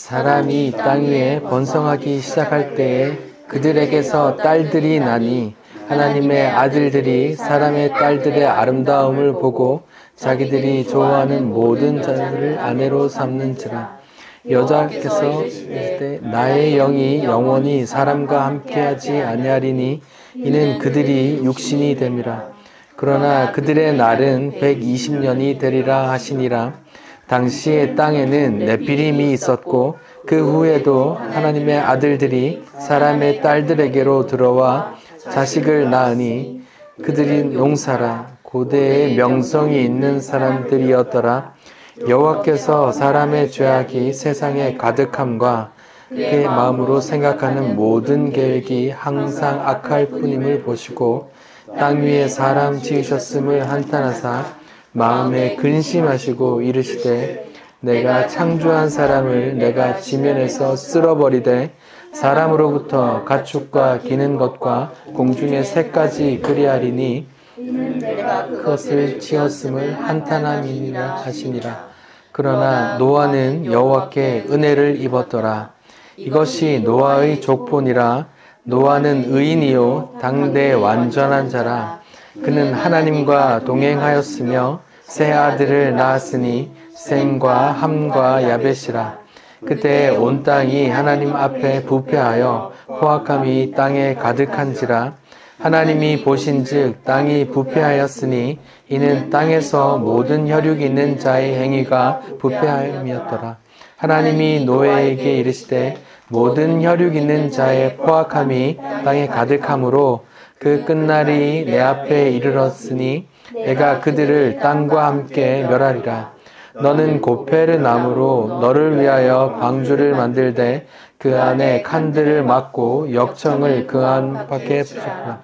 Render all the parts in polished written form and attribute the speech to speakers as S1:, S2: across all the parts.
S1: 사람이 땅 위에 번성하기 시작할 때에 그들에게서 딸들이 나니 하나님의 아들들이 사람의 딸들의 아름다움을 보고 자기들이 좋아하는 모든 자들을 아내로 삼는지라. 여자께서 이르되 나의 영이 영원히 사람과 함께하지 아니하리니 이는 그들이 육신이 됨이라. 그러나 그들의 날은 120년이 되리라 하시니라. 당시에 땅에는 네피림이 있었고 그 후에도 하나님의 아들들이 사람의 딸들에게로 들어와 자식을 낳으니 그들이 농사라. 고대에 명성이 있는 사람들이었더라. 여호와께서 사람의 죄악이 세상에 가득함과 그의 마음으로 생각하는 모든 계획이 항상 악할 뿐임을 보시고 땅 위에 사람 지으셨음을 한탄하사 마음에 근심하시고 이르시되 내가 창조한 사람을 내가 지면에서 쓸어버리되 사람으로부터 가축과 기는 것과 공중의 새까지 그리하리니 내가 그것을 지었음을 한탄함이니라 하시니라. 그러나 노아는 여호와께 은혜를 입었더라. 이것이 노아의 족본이라. 노아는 의인이요 당대 완전한 자라. 그는 하나님과 동행하였으며 세 아들을 낳았으니 셈과 함과 야벳이라. 그때 온 땅이 하나님 앞에 부패하여 포악함이 땅에 가득한지라. 하나님이 보신즉 땅이 부패하였으니 이는 땅에서 모든 혈육 있는 자의 행위가 부패함이었더라. 하나님이 노아에게 이르시되 모든 혈육 있는 자의 포악함이 땅에 가득하므로 그 끝날이 내 앞에 이르렀으니 내가 그들을 땅과 함께 멸하리라. 너는 고페르 나무로 너를 위하여 방주를 만들되 그 안에 칸들을 막고 역청을 그 안팎에 붙였구나.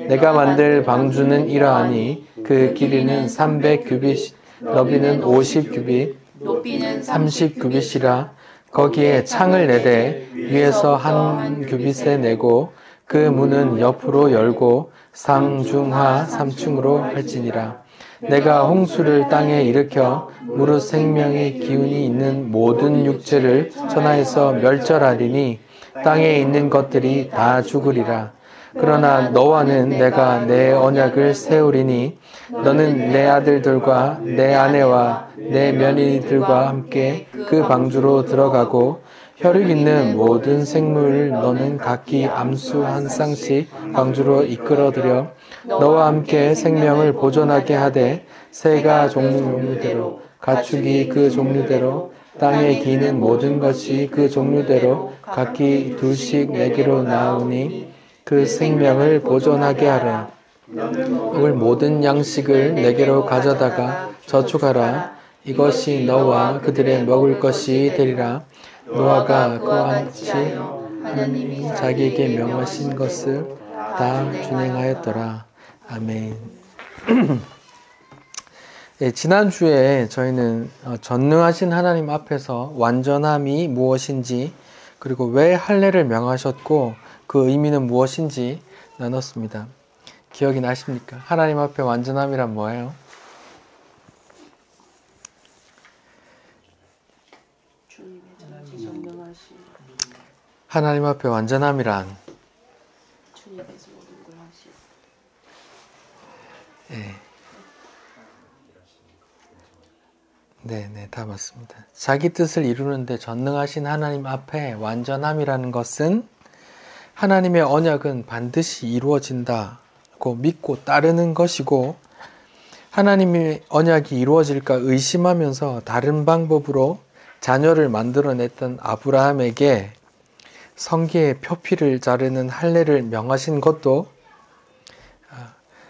S1: 내가 만들 방주는 이러하니 그 길이는 300규빗, 너비는 50규빗, 높이는 30규빗이라. 거기에 창을 내되 위에서 한 규빗에 내고 그 문은 옆으로 열고 상중하 3층으로 할지니라. 내가 홍수를 땅에 일으켜 무릇 생명의 기운이 있는 모든 육체를 천하에서 멸절하리니 땅에 있는 것들이 다 죽으리라. 그러나 너와는 내가 내 언약을 세우리니 너는 내 아들들과 내 아내와 내 며느리들과 함께 그 방주로 들어가고 혈육 있는 모든 생물을 너는 각기 암수 한 쌍씩 방주로 이끌어들여 너와 함께 생명을 보존하게 하되 새가 종류대로 가축이 그 종류대로 땅에 기는 모든 것이 그 종류대로 각기 둘씩 내게로 나오니 그 생명을 보존하게 하라. 먹을 모든 양식을 내게로 가져다가 저축하라. 이것이 너와 그들의 먹을 것이 되리라. 노아가 그와 같이 하나님이 자기에게 명하신 것을 다 준행하였더라. 아멘. 네, 지난주에 저희는 전능하신 하나님 앞에서 완전함이 무엇인지 그리고 왜 할례를 명하셨고 그 의미는 무엇인지 나눴습니다. 기억이 나십니까? 하나님 앞에 완전함이란 뭐예요? 하나님 앞에 완전함이란
S2: 주님께서 모든 걸 하시고
S1: 네, 다 맞습니다. 자기 뜻을 이루는데 전능하신 하나님 앞에 완전함이라는 것은 하나님의 언약은 반드시 이루어진다고 믿고 따르는 것이고 하나님의 언약이 이루어질까 의심하면서 다른 방법으로 자녀를 만들어냈던 아브라함에게 성기의 표피를 자르는 할례를 명하신 것도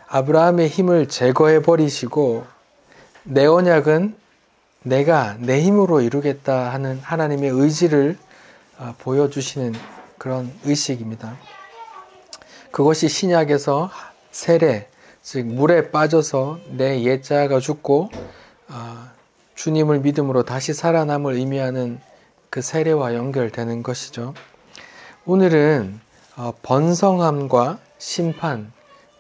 S1: 아브라함의 힘을 제거해 버리시고 내 언약은 내가 내 힘으로 이루겠다 하는 하나님의 의지를 보여주시는 그런 의식입니다. 그것이 신약에서 세례, 즉 물에 빠져서 내 옛자가 죽고 주님을 믿음으로 다시 살아남을 의미하는 그 세례와 연결되는 것이죠. 오늘은 번성함과 심판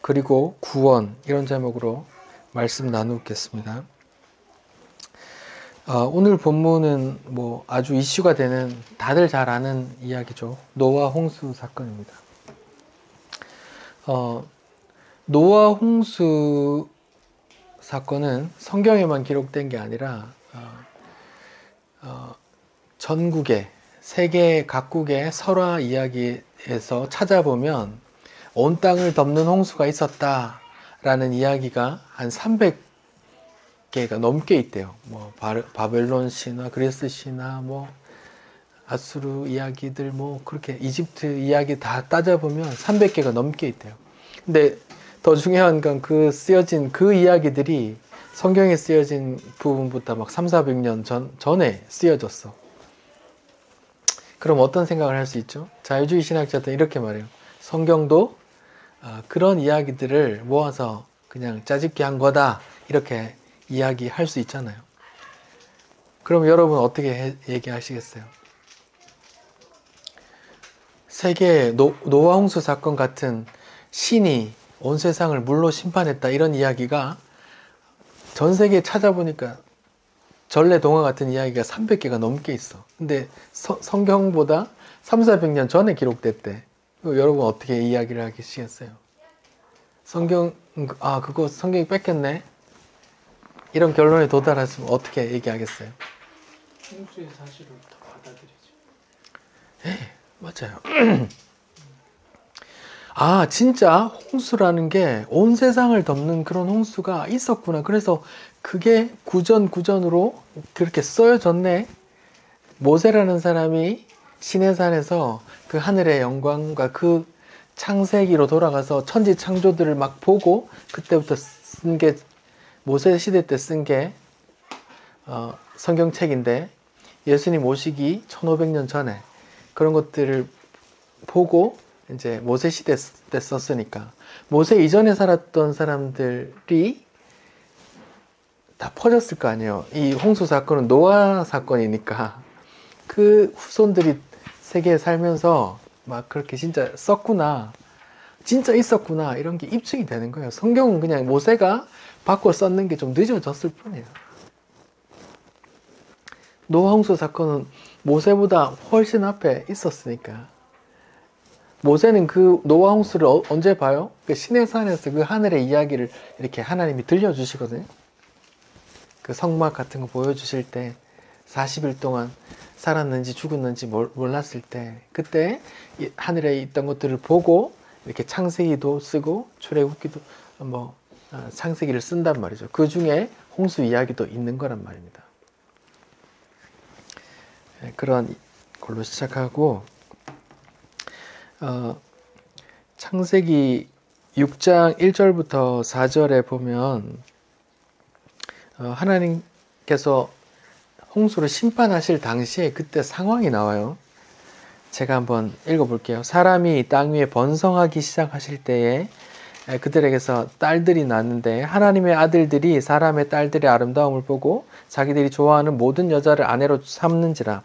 S1: 그리고 구원 이런 제목으로 말씀 나누겠습니다. 오늘 본문은 뭐 아주 이슈가 되는 다들 잘 아는 이야기죠. 노아 홍수 사건입니다. 노아 홍수 사건은 성경에만 기록된 게 아니라 전국의 세계 각국의 설화 이야기에서 찾아보면 온 땅을 덮는 홍수가 있었다라는 이야기가 한 300개가 넘게 있대요. 뭐 바벨론 신화, 그리스 신화, 뭐 아수르 이야기들, 뭐 그렇게 이집트 이야기 다 따져보면 300개가 넘게 있대요. 근데 더 중요한 건 그 쓰여진 그 이야기들이 성경에 쓰여진 부분부터 막 300~400년 전에 쓰여졌어. 그럼 어떤 생각을 할 수 있죠? 자유주의 신학자들은 이렇게 말해요. 성경도 그런 이야기들을 모아서 그냥 짜집기 한 거다, 이렇게 이야기할 수 있잖아요. 그럼 여러분 어떻게 얘기하시겠어요? 세계 노아 홍수 사건 같은 신이 온 세상을 물로 심판했다, 이런 이야기가 전 세계에 찾아보니까 전래 동화 같은 이야기가 300개가 넘게 있어. 근데 성경보다 300~400년 전에 기록됐대. 여러분 어떻게 이야기를 하시겠어요? 그거 성경이 뺏겼네? 이런 결론에 도달했으면 어떻게 얘기하겠어요?
S3: 홍수의 사실을 더 받아들이죠.
S1: 맞아요. 진짜 홍수라는 게 온 세상을 덮는 그런 홍수가 있었구나. 그래서 그게 구전으로 그렇게 써여졌네. 모세라는 사람이 시내산에서 그 하늘의 영광과 그 창세기로 돌아가서 천지 창조들을 막 보고 그때부터 쓴 게 모세 시대 때 쓴 게 성경책인데, 예수님 오시기 1500년 전에 그런 것들을 보고 이제 모세 시대 때 썼으니까 모세 이전에 살았던 사람들이 다 퍼졌을 거 아니에요. 이 홍수 사건은 노아 사건이니까 그 후손들이 세계에 살면서 막 그렇게 진짜 썼구나, 진짜 있었구나, 이런 게 입증이 되는 거예요. 성경은 그냥 모세가 바꿔 썼는 게 좀 늦어졌을 뿐이에요. 노아 홍수 사건은 모세보다 훨씬 앞에 있었으니까. 모세는 그 노아 홍수를 언제 봐요? 그 시내산에서 그 하늘의 이야기를 이렇게 하나님이 들려주시거든요. 그 성막 같은 거 보여주실 때 40일 동안 살았는지 죽었는지 몰랐을 때, 그때 하늘에 있던 것들을 보고 이렇게 창세기도 쓰고 출애굽기도 창세기를 쓴단 말이죠. 그 중에 홍수 이야기도 있는 거란 말입니다. 그런 걸로 시작하고 창세기 6장 1절부터 4절에 보면 하나님께서 홍수를 심판하실 당시에 그때 상황이 나와요. 제가 한번 읽어볼게요. 사람이 땅 위에 번성하기 시작하실 때에 그들에게서 딸들이 낳는데 하나님의 아들들이 사람의 딸들의 아름다움을 보고 자기들이 좋아하는 모든 여자를 아내로 삼는지라.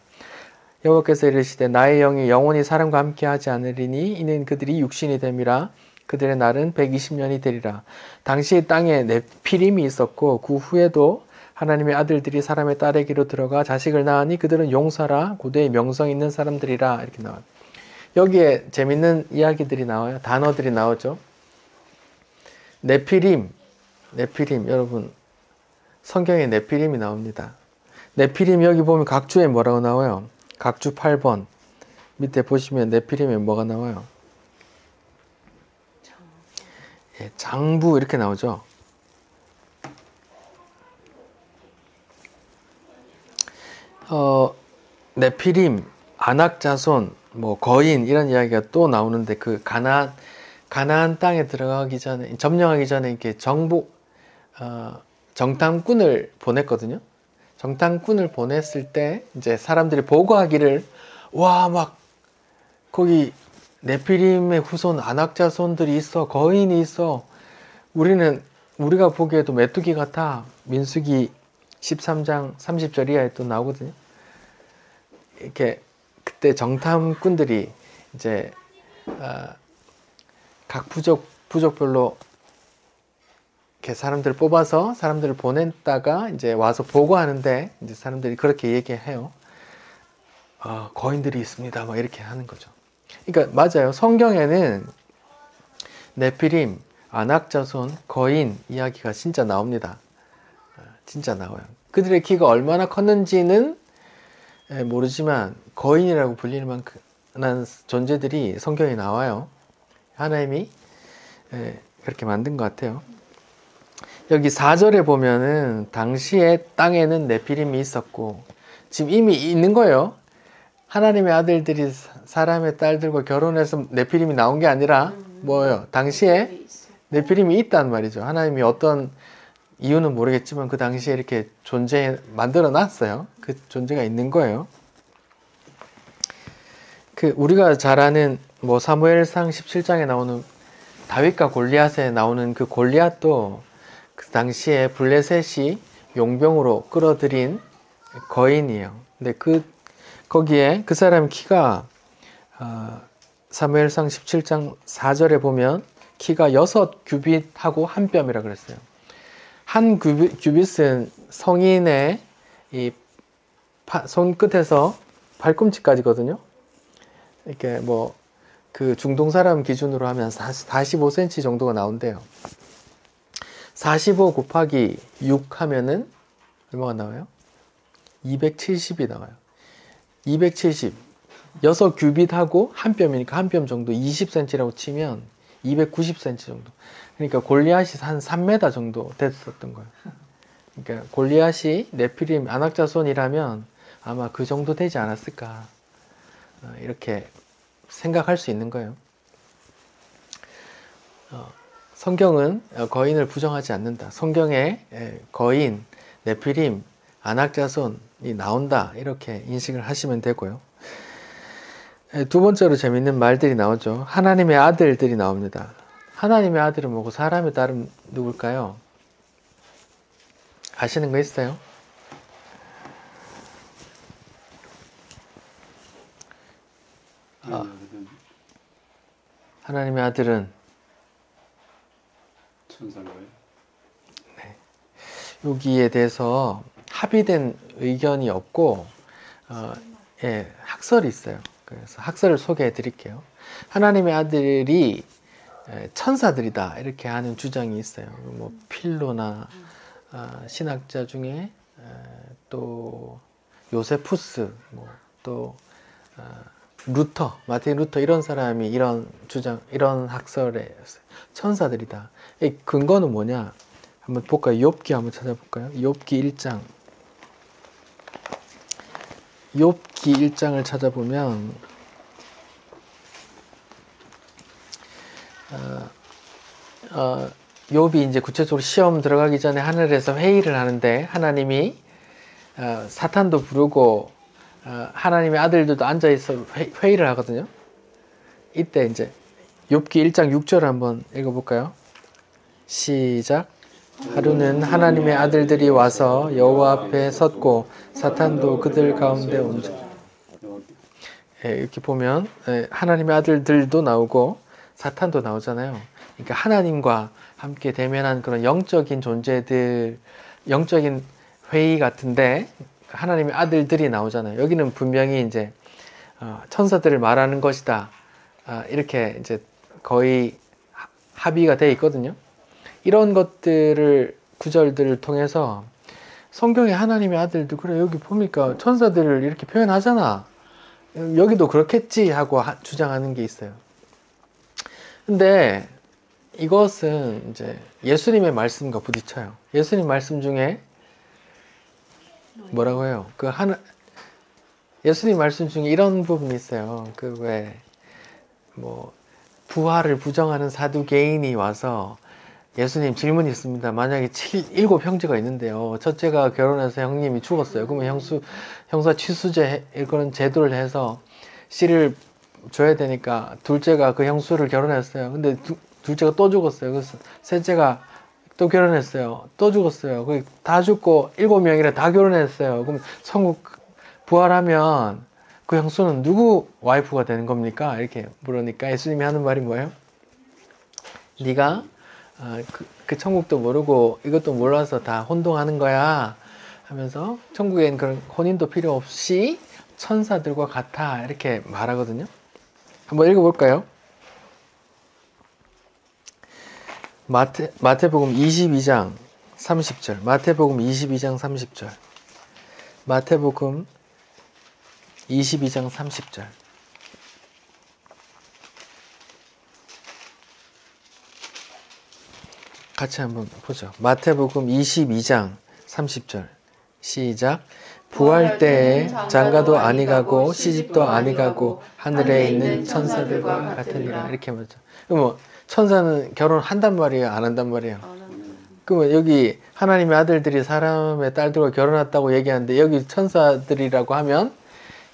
S1: 여호와께서 이르시되 나의 영이 영원히 사람과 함께하지 않으리니 이는 그들이 육신이 됨이라. 그들의 날은 120년이 되리라. 당시 땅에 네피림이 있었고 그 후에도 하나님의 아들들이 사람의 딸에게로 들어가 자식을 낳으니 그들은 용사라 고대의 명성 있는 사람들이라. 이렇게 나와요. 여기에 재밌는 이야기들이 나와요. 단어들이 나오죠. 네피림 여러분, 성경에 네피림이 나옵니다. 네피림 여기 보면 각주에 뭐라고 나와요? 각주 8번 밑에 보시면 네피림에 뭐가 나와요? 장부 이렇게 나오죠. 네피림, 아낙자손, 뭐 거인 이런 이야기가 또 나오는데 그 가나안 땅에 들어가기 전에, 점령하기 전에 이렇게 정탐꾼을 보냈거든요. 정탐꾼을 보냈을 때 이제 사람들이 보고하기를 막 거기 네피림의 후손 아낙자손들이 있어, 거인이 있어. 우리가 보기에도 메뚜기 같아. 민수기 13장 30절 이하에 또 나오거든요. 이렇게 그때 정탐꾼들이 이제 각 부족별로 이렇게 사람들을 뽑아서 사람들을 보냈다가 이제 와서 보고하는데 이제 사람들이 그렇게 얘기해요. 거인들이 있습니다. 막 이렇게 하는 거죠. 그러니까 맞아요. 성경에는 네피림, 안악자손, 거인 이야기가 진짜 나옵니다. 진짜 나와요. 그들의 키가 얼마나 컸는지는 모르지만 거인이라고 불리는 만한 존재들이 성경에 나와요. 하나님이 그렇게 만든 것 같아요. 여기 4절에 보면은 당시에 땅에는 네피림이 있었고 지금 이미 있는 거예요. 하나님의 아들들이 사람의 딸들과 결혼해서 네피림이 나온 게 아니라 뭐예요? 당시에 네피림이 있단 말이죠. 하나님이 어떤 이유는 모르겠지만 그 당시에 이렇게 만들어 놨어요. 그 존재가 있는 거예요. 우리가 잘 아는 사무엘상 17장에 나오는 다윗과 골리앗에 나오는 그 골리앗도 그 당시에 블레셋이 용병으로 끌어들인 거인이에요. 근데 거기에 그 사람 키가 사무엘상 17장 4절에 보면 키가 6규빗하고 한 뼘이라 그랬어요. 한 규빗은 성인의 이 손끝에서 발꿈치까지거든요. 이렇게 그 중동 사람 기준으로 하면 45cm 정도가 나온대요. 45 곱하기 6 하면은 얼마가 나와요? 270이 나와요. 270. 6규빗하고 한 뼘이니까 한 뼘 정도 20cm라고 치면 290cm 정도. 그러니까 골리앗이 한 3m 정도 됐었던 거예요. 그러니까 골리앗이 네피림 안악자손이라면 아마 그 정도 되지 않았을까. 이렇게 생각할 수 있는 거예요. 성경은 거인을 부정하지 않는다. 성경에 거인, 네피림, 안악자손이 나온다. 이렇게 인식을 하시면 되고요. 두 번째로 재밌는 말들이 나오죠. 하나님의 아들들이 나옵니다. 하나님의 아들은 뭐고 사람의 딸은 누굴까요? 아시는 거 있어요? 하나님의 아들은
S3: 천사인가요?
S1: 네. 여기에 대해서 합의된 의견이 없고 학설이 있어요. 그래서 학설을 소개해 드릴게요. 하나님의 아들이 천사들이다 이렇게 하는 주장이 있어요. 필로나 신학자 중에 또 요세푸스 또 루터, 마틴 루터 이런 사람이 이런 학설에 천사들이다. 이 근거는 뭐냐? 한번 볼까요? 욥기 한번 찾아볼까요? 욥기 1장. 욥기 1장을 찾아보면 욥이 이제 구체적으로 시험 들어가기 전에 하늘에서 회의를 하는데 하나님이 사탄도 부르고 하나님의 아들들도 앉아있어 회의를 하거든요. 이때 이제 욥기 1장 6절 한번 읽어볼까요? 시작. 하루는 하나님의 아들들이 와서 여호와 앞에 섰고 사탄도 그들 가운데 온다. 이렇게 보면 하나님의 아들들도 나오고 사탄도 나오잖아요. 그러니까 하나님과 함께 대면한 그런 영적인 존재들, 영적인 회의 같은데 하나님의 아들들이 나오잖아요. 여기는 분명히 이제 천사들을 말하는 것이다. 이렇게 이제 거의 합의가 돼 있거든요. 이런 것들을 구절들을 통해서 성경에 하나님의 아들도 그래 여기 보니까 천사들을 이렇게 표현하잖아. 여기도 그렇겠지 하고 주장하는 게 있어요. 근데 이것은 이제 예수님의 말씀과 부딪혀요. 예수님 말씀 중에 뭐라고 해요? 예수님 말씀 중에 이런 부분이 있어요. 부활을 부정하는 사두개인이 와서 예수님 질문이 있습니다. 만약에 7 형제가 있는데요. 첫째가 결혼해서 형님이 죽었어요. 그러면 형사 취수제 그런 제도를 해서 씨를 줘야 되니까 둘째가 그 형수를 결혼했어요. 근데 둘째가 또 죽었어요. 그래서 셋째가 또 결혼했어요. 또 죽었어요. 다 죽고 7명이라 다 결혼했어요. 그럼 천국 부활하면 그 형수는 누구 와이프가 되는 겁니까? 이렇게 물으니까 예수님이 하는 말이 뭐예요? 네가 그 천국도 모르고 이것도 몰라서 다 혼동하는 거야 하면서 천국엔 그런 혼인도 필요 없이 천사들과 같아 이렇게 말하거든요. 한번 읽어볼까요? 마태복음 22장 30절. 마태복음 22장 30절. 마태복음 22장 30절. 같이 한번 보죠. 마태복음 22장 30절. 시작. 부활 때에 장가도 아니 가고 시집도 아니 가고 하늘에 있는 천사들과 같으니라. 이렇게 말하죠. 그럼 천사는 결혼한단 말이에요? 안 한단 말이에요? 그러면 여기 하나님의 아들들이 사람의 딸들과 결혼했다고 얘기하는데 여기 천사들이라고 하면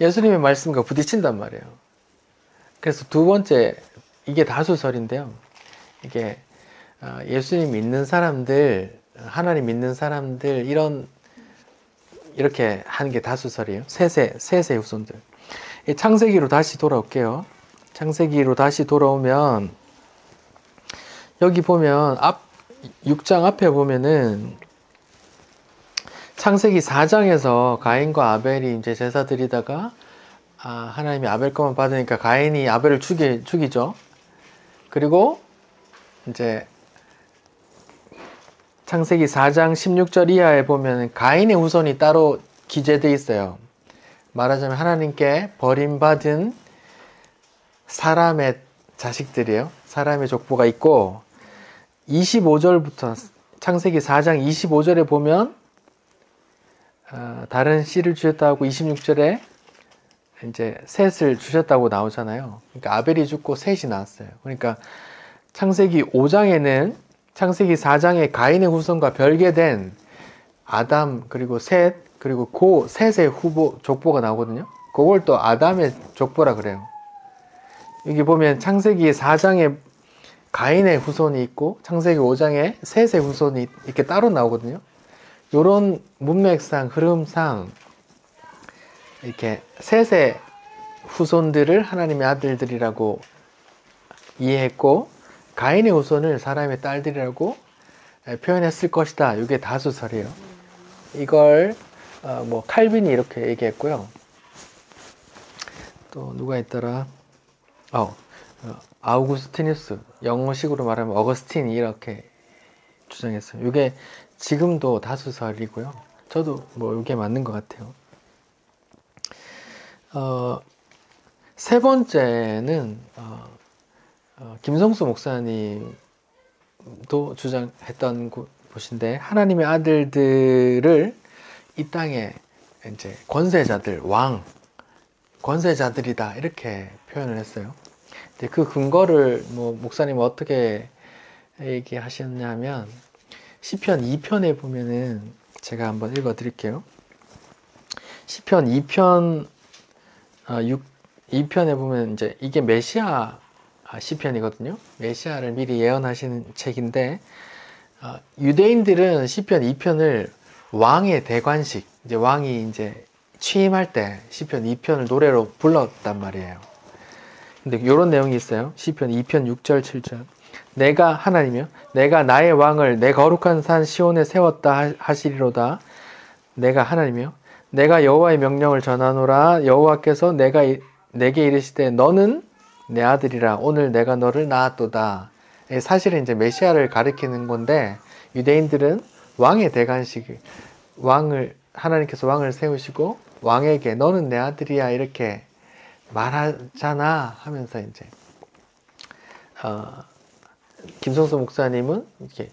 S1: 예수님의 말씀과 부딪힌단 말이에요. 그래서 두 번째, 이게 다수설인데요. 이게 예수님 믿는 사람들, 하나님 믿는 사람들 이렇게 하는 게 다수설이에요. 세세 후손들. 창세기로 다시 돌아올게요. 창세기로 다시 돌아오면 여기 보면 6장 앞에 보면은 창세기 4장에서 가인과 아벨이 이제 제사 드리다가 하나님이 아벨 것만 받으니까 가인이 아벨을 죽이죠. 그리고 이제 창세기 4장 16절 이하에 보면 가인의 후손이 따로 기재되어 있어요. 말하자면 하나님께 버림받은 사람의 자식들이에요. 사람의 족보가 있고 25절부터 창세기 4장 25절에 보면 다른 씨를 주셨다고 26절에 이제 셋을 주셨다고 나오잖아요. 그러니까 아벨이 죽고 셋이 나왔어요. 그러니까 창세기 5장에는 창세기 4장에 가인의 후손과 별개된 아담 그리고 셋 그리고 고 셋의 족보가 나오거든요. 그걸 또 아담의 족보라 그래요. 여기 보면 창세기 4장에 가인의 후손이 있고 창세기 5장에 셋의 후손이 이렇게 따로 나오거든요. 이런 문맥상 흐름상 이렇게 셋의 후손들을 하나님의 아들들이라고 이해했고 가인의 후손을 사람의 딸들이라고 표현했을 것이다. 이게 다수설이에요. 이걸 칼빈이 이렇게 얘기했고요. 또 누가 있더라? 아우구스티누스, 영어식으로 말하면 어거스틴이 이렇게 주장했어요. 이게 지금도 다수설이고요. 저도 이게 맞는 것 같아요. 세 번째는 김성수 목사님도 주장했던 곳인데 하나님의 아들들을 이 땅에 이제 권세자들, 권세자들이다 이렇게 표현을 했어요. 근데 그 근거를 목사님 어떻게 얘기하셨냐면 시편 2편에 보면은 제가 한번 읽어 드릴게요. 시편 2편 2편에 보면 이제 이게 메시아 시편이거든요. 메시아를 미리 예언하시는 책인데 유대인들은 시편 2편을 왕의 대관식, 이제 왕이 이제 취임할 때 시편 2편을 노래로 불렀단 말이에요. 근데 이런 내용이 있어요. 시편 2편 6절 7절. 내가 하나님이요 내가 나의 왕을 내 거룩한 산 시온에 세웠다 하시리로다. 내가 하나님이요 내가 여호와의 명령을 전하노라. 여호와께서 내게 이르시되 너는 내 아들이라. 오늘 내가 너를 낳았도다. 사실은 이제 메시아를 가리키는 건데 유대인들은 왕의 대관식, 하나님께서 왕을 세우시고 왕에게 너는 내 아들이야 이렇게 말하잖아 하면서 이제 김성수 목사님은 이렇게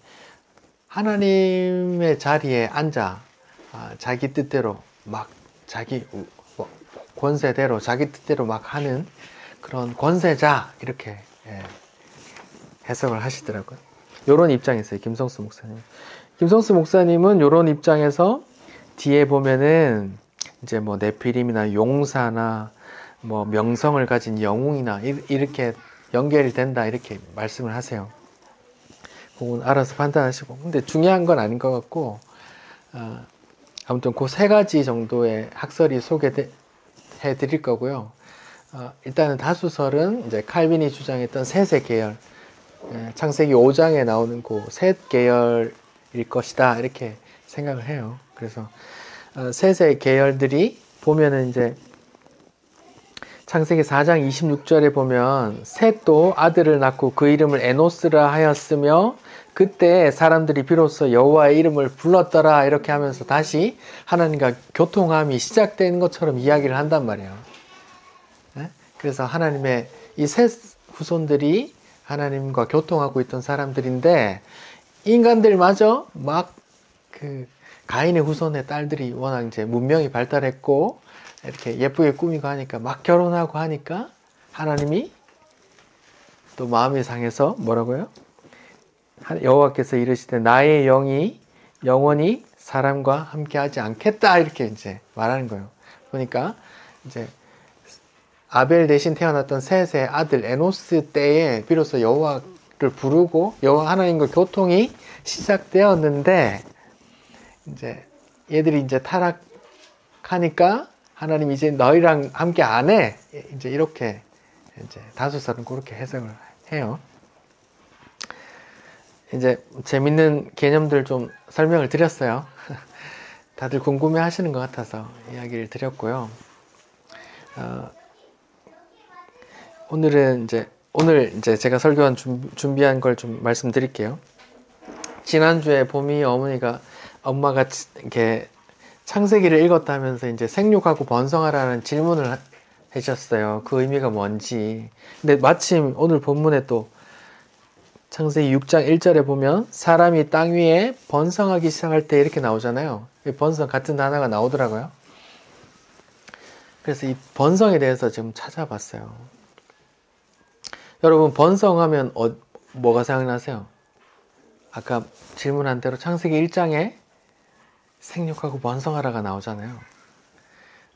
S1: 하나님의 자리에 앉아 자기 뜻대로 막 자기 권세대로 자기 뜻대로 막 하는 그런 권세자 이렇게 해석을 하시더라고요. 요런 입장이 있어요. 김성수 목사님. 김성수 목사님은 요런 입장에서 뒤에 보면은 이제 네피림이나 용사나 명성을 가진 영웅이나 이렇게 연결이 된다 이렇게 말씀을 하세요. 그건 알아서 판단하시고. 근데 중요한 건 아닌 것 같고 아무튼 그 세 가지 정도의 학설이 소개해 드릴 거고요. 일단은 다수설은 이제 칼빈이 주장했던 셋의 계열, 창세기 5장에 나오는 그 셋 계열일 것이다 이렇게 생각을 해요. 그래서 셋의 계열들이 보면은 이제 창세기 4장 26절에 보면 셋도 아들을 낳고 그 이름을 에노스라 하였으며 그때 사람들이 비로소 여호와의 이름을 불렀더라 이렇게 하면서 다시 하나님과 교통함이 시작된 것처럼 이야기를 한단 말이에요. 그래서 하나님의 이 셋 후손들이 하나님과 교통하고 있던 사람들인데 인간들마저 막 그 가인의 후손의 딸들이 워낙 이제 문명이 발달했고 이렇게 예쁘게 꾸미고 하니까 막 결혼하고 하니까 하나님이 또 마음이 상해서 뭐라고요? 여호와께서 이르시되 나의 영이 영원히 사람과 함께하지 않겠다 이렇게 이제 말하는 거예요. 그러니까 이제 아벨 대신 태어났던 셋의 아들 에노스 때에 비로소 여호와를 부르고 여호와 하나님과 교통이 시작되었는데 이제 얘들이 이제 타락하니까 하나님 이제 너희랑 함께 안 해. 이제 이렇게 이제 다수설은 그렇게 해석을 해요. 이제 재밌는 개념들 좀 설명을 드렸어요. 다들 궁금해 하시는 것 같아서 이야기를 드렸고요. 오늘 이제 제가 설교한 준비한 걸 좀 말씀드릴게요. 지난주에 보미 엄마가 이렇게 창세기를 읽었다면서 이제 생육하고 번성하라는 질문을 해주셨어요. 그 의미가 뭔지. 근데 마침 오늘 본문에 또 창세기 6장 1절에 보면 사람이 땅 위에 번성하기 시작할 때 이렇게 나오잖아요. 번성 같은 단어가 나오더라고요. 그래서 이 번성에 대해서 지금 찾아봤어요. 여러분 번성하면 뭐가 생각나세요? 아까 질문한 대로 창세기 1장에 생육하고 번성하라가 나오잖아요.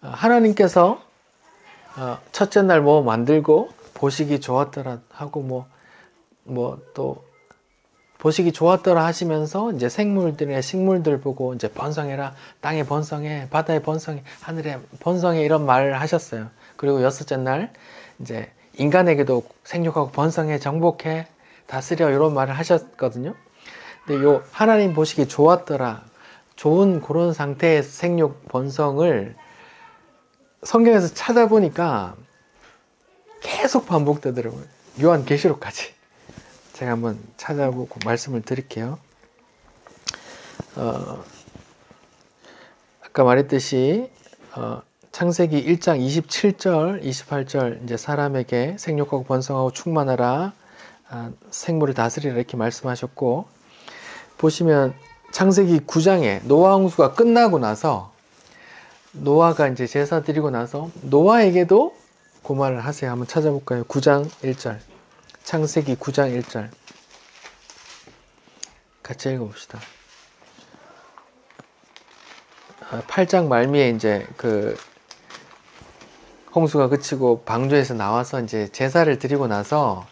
S1: 하나님께서 첫째 날 뭐 만들고 보시기 좋았더라 하고 또 보시기 좋았더라 하시면서 이제 생물들의 식물들 보고 이제 번성해라, 땅에 번성해, 바다에 번성해, 하늘에 번성해 이런 말을 하셨어요. 그리고 여섯째 날 이제 인간에게도 생육하고 번성해, 정복해, 다스려 이런 말을 하셨거든요. 근데 요 하나님 보시기 좋았더라, 좋은 그런 상태의 생육 번성을 성경에서 찾아보니까 계속 반복되더라고요. 요한계시록까지. 제가 한번 찾아보고 말씀을 드릴게요. 아까 말했듯이 창세기 1장 27절, 28절 이제 사람에게 생육하고 번성하고 충만하라, 생물을 다스리라 이렇게 말씀하셨고, 보시면 창세기 9장에 노아 홍수가 끝나고 나서 노아가 이제 제사 드리고 나서 노아에게도 그 말을 하세요. 한번 찾아볼까요? 9장 1절. 창세기 9장 1절. 같이 읽어봅시다. 8장 말미에 이제 그 홍수가 그치고 방주에서 나와서 이제 제사를 드리고 나서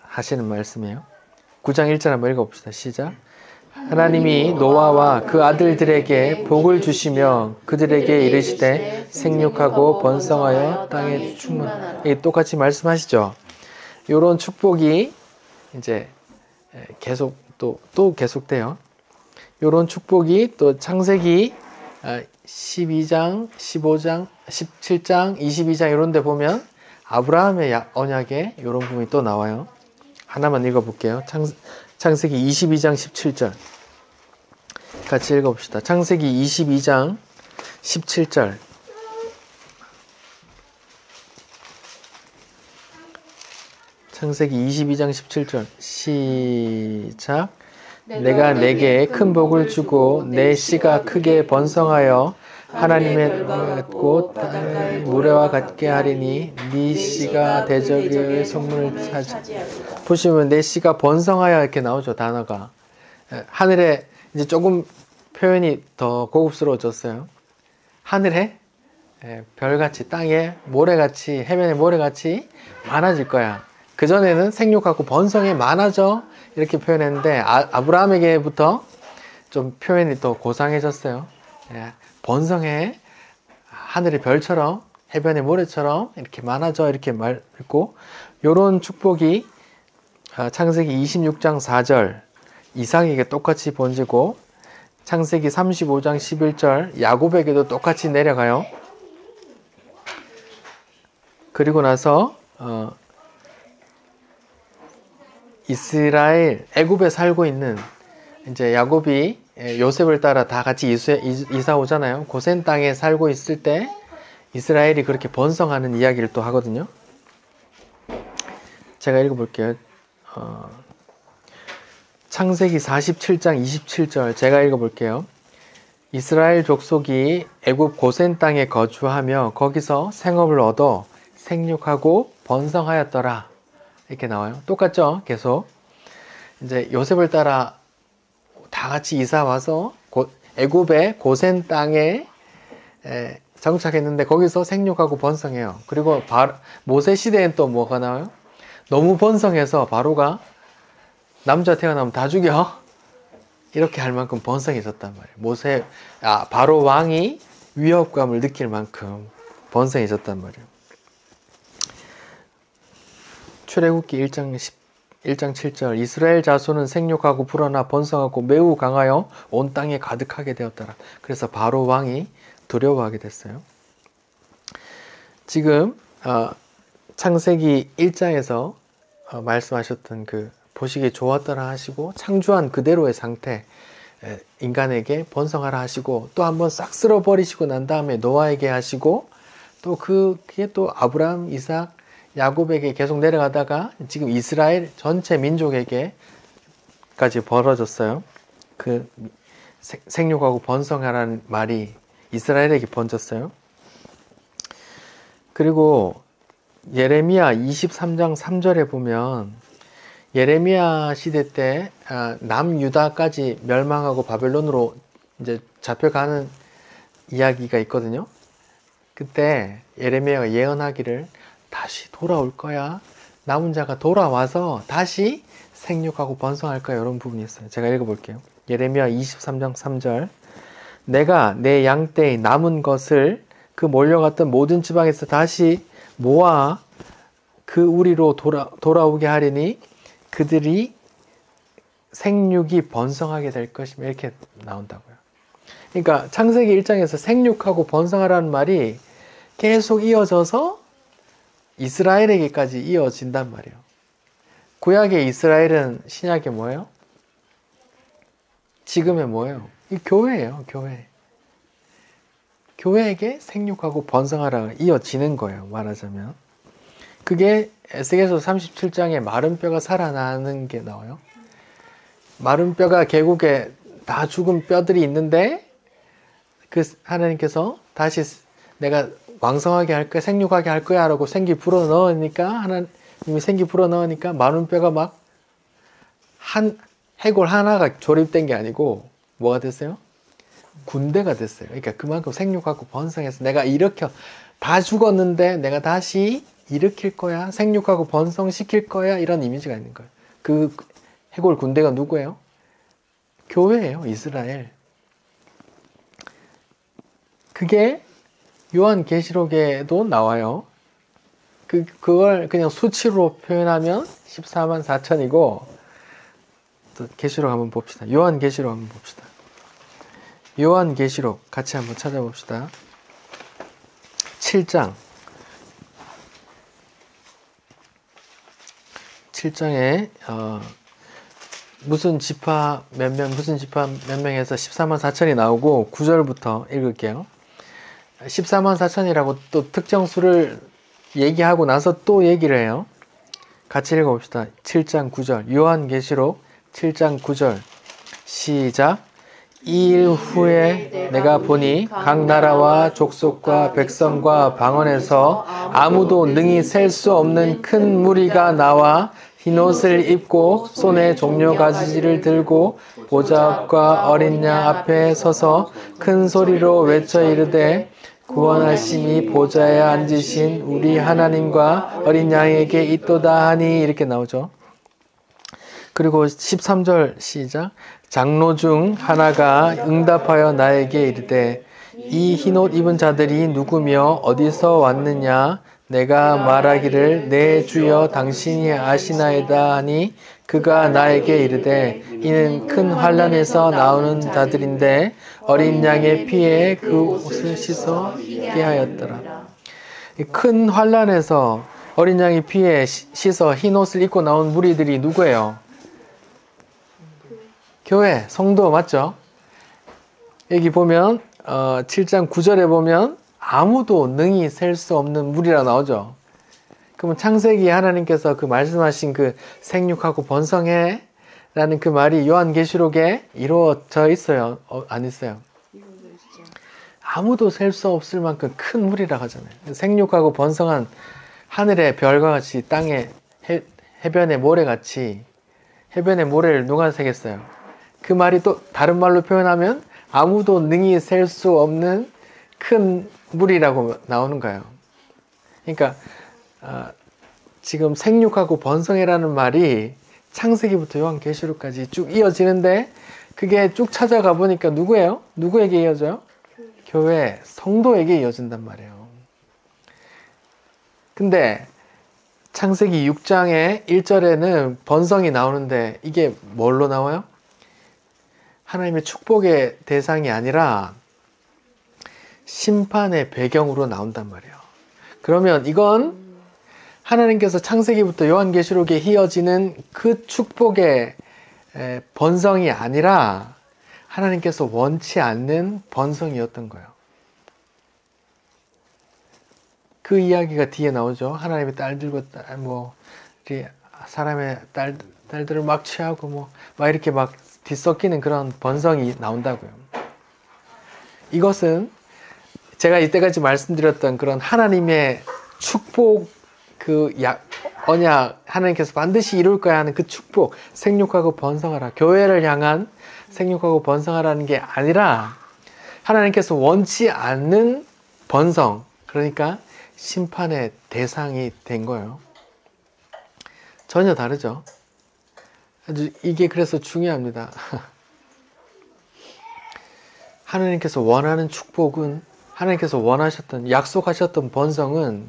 S1: 하시는 말씀이에요. 9장 1절 한번 읽어봅시다. 시작. 하나님이 노아와 그 아들들에게 복을 주시며 그들에게 이르시되 생육하고 번성하여 땅에 충만하라. 똑같이 말씀하시죠. 요런 축복이 이제 계속 또 계속돼요. 요런 축복이 또 창세기 12장, 15장, 17장, 22장 이런 데 보면 아브라함의 언약에 요런 부분이 또 나와요. 하나만 읽어볼게요. 창세기 22장 17절 같이 읽어봅시다. 창세기 22장 17절. 창세기 22장 17절 시작. 내가 내게 큰 복을 주고 내 씨가 크게 번성하여 하나님의 꽃 무례와 같게 하리니 네 씨가 대적의 성문을 차지. 보시면 내 씨가 번성하여 이렇게 나오죠. 단어가. 하늘에 이제 조금 표현이 더 고급스러워졌어요. 하늘에 별같이, 땅에 모래같이, 해변에 모래같이 많아질 거야. 그전에는 생육하고 번성에 많아져 이렇게 표현했는데 아브라함에게부터 좀 표현이 더 고상해졌어요. 번성해, 하늘의 별처럼, 해변의 모래처럼 이렇게 많아져 이렇게 말했고, 요런 축복이 창세기 26장 4절 이삭에게 똑같이 번지고 창세기 35장 11절 야곱에게도 똑같이 내려가요. 그리고 나서 이스라엘 애굽에 살고 있는 이제 야곱이 요셉을 따라 다 같이 이사 오잖아요. 고센 땅에 살고 있을 때 이스라엘이 그렇게 번성하는 이야기를 또 하거든요. 제가 읽어볼게요. 창세기 47장 27절 제가 읽어볼게요. 이스라엘 족속이 애굽 고센 땅에 거주하며 거기서 생업을 얻어 생육하고 번성하였더라. 이렇게 나와요. 똑같죠? 계속 이제 요셉을 따라 다 같이 이사 와서 애굽의 고센 땅에 정착했는데 거기서 생육하고 번성해요. 그리고 모세 시대엔 또 뭐가 나와요? 너무 번성해서 바로가 남자 태어나면 다 죽여 이렇게 할 만큼 번성해졌단 말이에요. 바로 왕이 위협감을 느낄 만큼 번성해졌단 말이에요. 출애굽기 1장 7절 이스라엘 자손은 생육하고 불어나 번성하고 매우 강하여 온 땅에 가득하게 되었더라. 그래서 바로 왕이 두려워하게 됐어요. 지금 창세기 1장에서 말씀하셨던 그 보시기에 좋았더라 하시고 창조한 그대로의 상태 인간에게 번성하라 하시고 또 한번 싹 쓸어버리시고 난 다음에 노아에게 하시고 또 그게 또 아브라함, 이삭, 야곱에게 계속 내려가다가 지금 이스라엘 전체 민족에게까지 벌어졌어요. 그 생육하고 번성하라는 말이 이스라엘에게 번졌어요. 그리고 예레미야 23장 3절에 보면 예레미야 시대 때 남유다까지 멸망하고 바벨론으로 이제 잡혀가는 이야기가 있거든요. 그때 예레미야가 예언하기를 다시 돌아올 거야. 남은 자가 돌아와서 다시 생육하고 번성할 거야. 이런 부분이 있어요. 제가 읽어볼게요. 예레미야 23장 3절 내가 내 양떼의 남은 것을 그 몰려갔던 모든 지방에서 다시 모아 그 우리로 돌아오게 하리니 그들이 생육이 번성하게 될 것이며 이렇게 나온다고요. 그러니까 창세기 1장에서 생육하고 번성하라는 말이 계속 이어져서 이스라엘에게까지 이어진단 말이에요. 구약의 이스라엘은 신약의 뭐예요? 지금의 뭐예요? 이 교회예요. 교회. 교회에게 생육하고 번성하라 이어지는 거예요. 말하자면. 그게 에스겔서 37장에 마른 뼈가 살아나는 게 나와요. 마른 뼈가 계곡에 다 죽은 뼈들이 있는데 그 하나님께서 다시 내가 왕성하게 할 거야, 생육하게 할 거야 라고 생기 불어 넣으니까 하나님이 생기 불어 넣으니까 마른 뼈가 막 해골 하나가 조립된 게 아니고 뭐가 됐어요? 군대가 됐어요. 그러니까 그만큼 생육하고 번성해서 내가 다 죽었는데 내가 다시 일으킬 거야, 생육하고 번성시킬 거야 이런 이미지가 있는 거예요. 그 해골 군대가 누구예요? 교회예요. 이스라엘. 그게 요한계시록에도 나와요. 그걸 그냥 수치로 표현하면 14만 4천이고 또 계시록 한번 봅시다. 요한계시록 한번 봅시다. 요한계시록 같이 한번 찾아봅시다. 7장에 무슨 지파 몇 명에서 14만 4천이 나오고 9절부터 읽을게요. 14만 4천이라고 또 특정 수를 얘기하고 나서 또 얘기를 해요. 같이 읽어봅시다. 7장 9절 요한계시록 7장 9절 시작. 이 일 후에 내가 보니 각 나라와 족속과 백성과 방언에서 아무도 능히 셀 수 없는 큰 무리가 나와 흰옷을 입고 손에 종려가지를 들고 보좌 앞과 어린 양 앞에 서서 큰 소리로 외쳐 이르되 구원하심이 보좌에 앉으신 우리 하나님과 어린 양에게 있도다 하니 이렇게 나오죠. 그리고 13절 시작. 장로 중 하나가 응답하여 나에게 이르되 이 흰옷 입은 자들이 누구며 어디서 왔느냐? 내가 말하기를 내 주여 당신이 아시나이다 하니 그가 나에게 이르되 이는 큰 환난에서 나오는 자들인데 어린 양의 피에 그 옷을 씻어게 하였더라. 큰 환난에서 어린 양의 피에 씻어 흰 옷을 입고 나온 무리들이 누구예요? 교회, 성도 맞죠? 여기 보면 7장 9절에 보면 아무도 능히 셀 수 없는 무리라 나오죠. 그러면 창세기 하나님께서 그 말씀하신 그 생육하고 번성해 라는 그 말이 요한계시록에 이루어져 있어요? 안 있어요? 아무도 셀 수 없을 만큼 큰 무리라 하잖아요. 생육하고 번성한 하늘의 별과 같이 땅의 해변의 모래같이 해변의 모래를 누가 세겠어요? 그 말이 또 다른 말로 표현하면 아무도 능히 셀 수 없는 큰 물이라고 나오는 거예요. 그러니까 지금 생육하고 번성해라는 말이 창세기부터 요한계시록까지 쭉 이어지는데 그게 쭉 찾아가 보니까 누구예요? 누구에게 이어져요? 교회, 성도에게 이어진단 말이에요. 근데 창세기 6장의 1절에는 번성이 나오는데 이게 뭘로 나와요? 하나님의 축복의 대상이 아니라 심판의 배경으로 나온단 말이에요. 그러면 이건 하나님께서 창세기부터 요한계시록에 이어지는 그 축복의 번성이 아니라 하나님께서 원치 않는 번성이었던 거예요. 그 이야기가 뒤에 나오죠. 하나님의 딸들과 사람의 딸들을 막 취하고 막 이렇게 막 뒤섞이는 그런 번성이 나온다고요. 이것은 제가 이때까지 말씀드렸던 그런 하나님의 축복 언약 하나님께서 반드시 이룰 거야 하는 그 축복, 생육하고 번성하라, 교회를 향한 생육하고 번성하라는 게 아니라 하나님께서 원치 않는 번성, 그러니까 심판의 대상이 된 거예요. 전혀 다르죠. 이게 그래서 중요합니다. 하나님께서 원하는 축복은, 하나님께서 원하셨던, 약속하셨던 번성은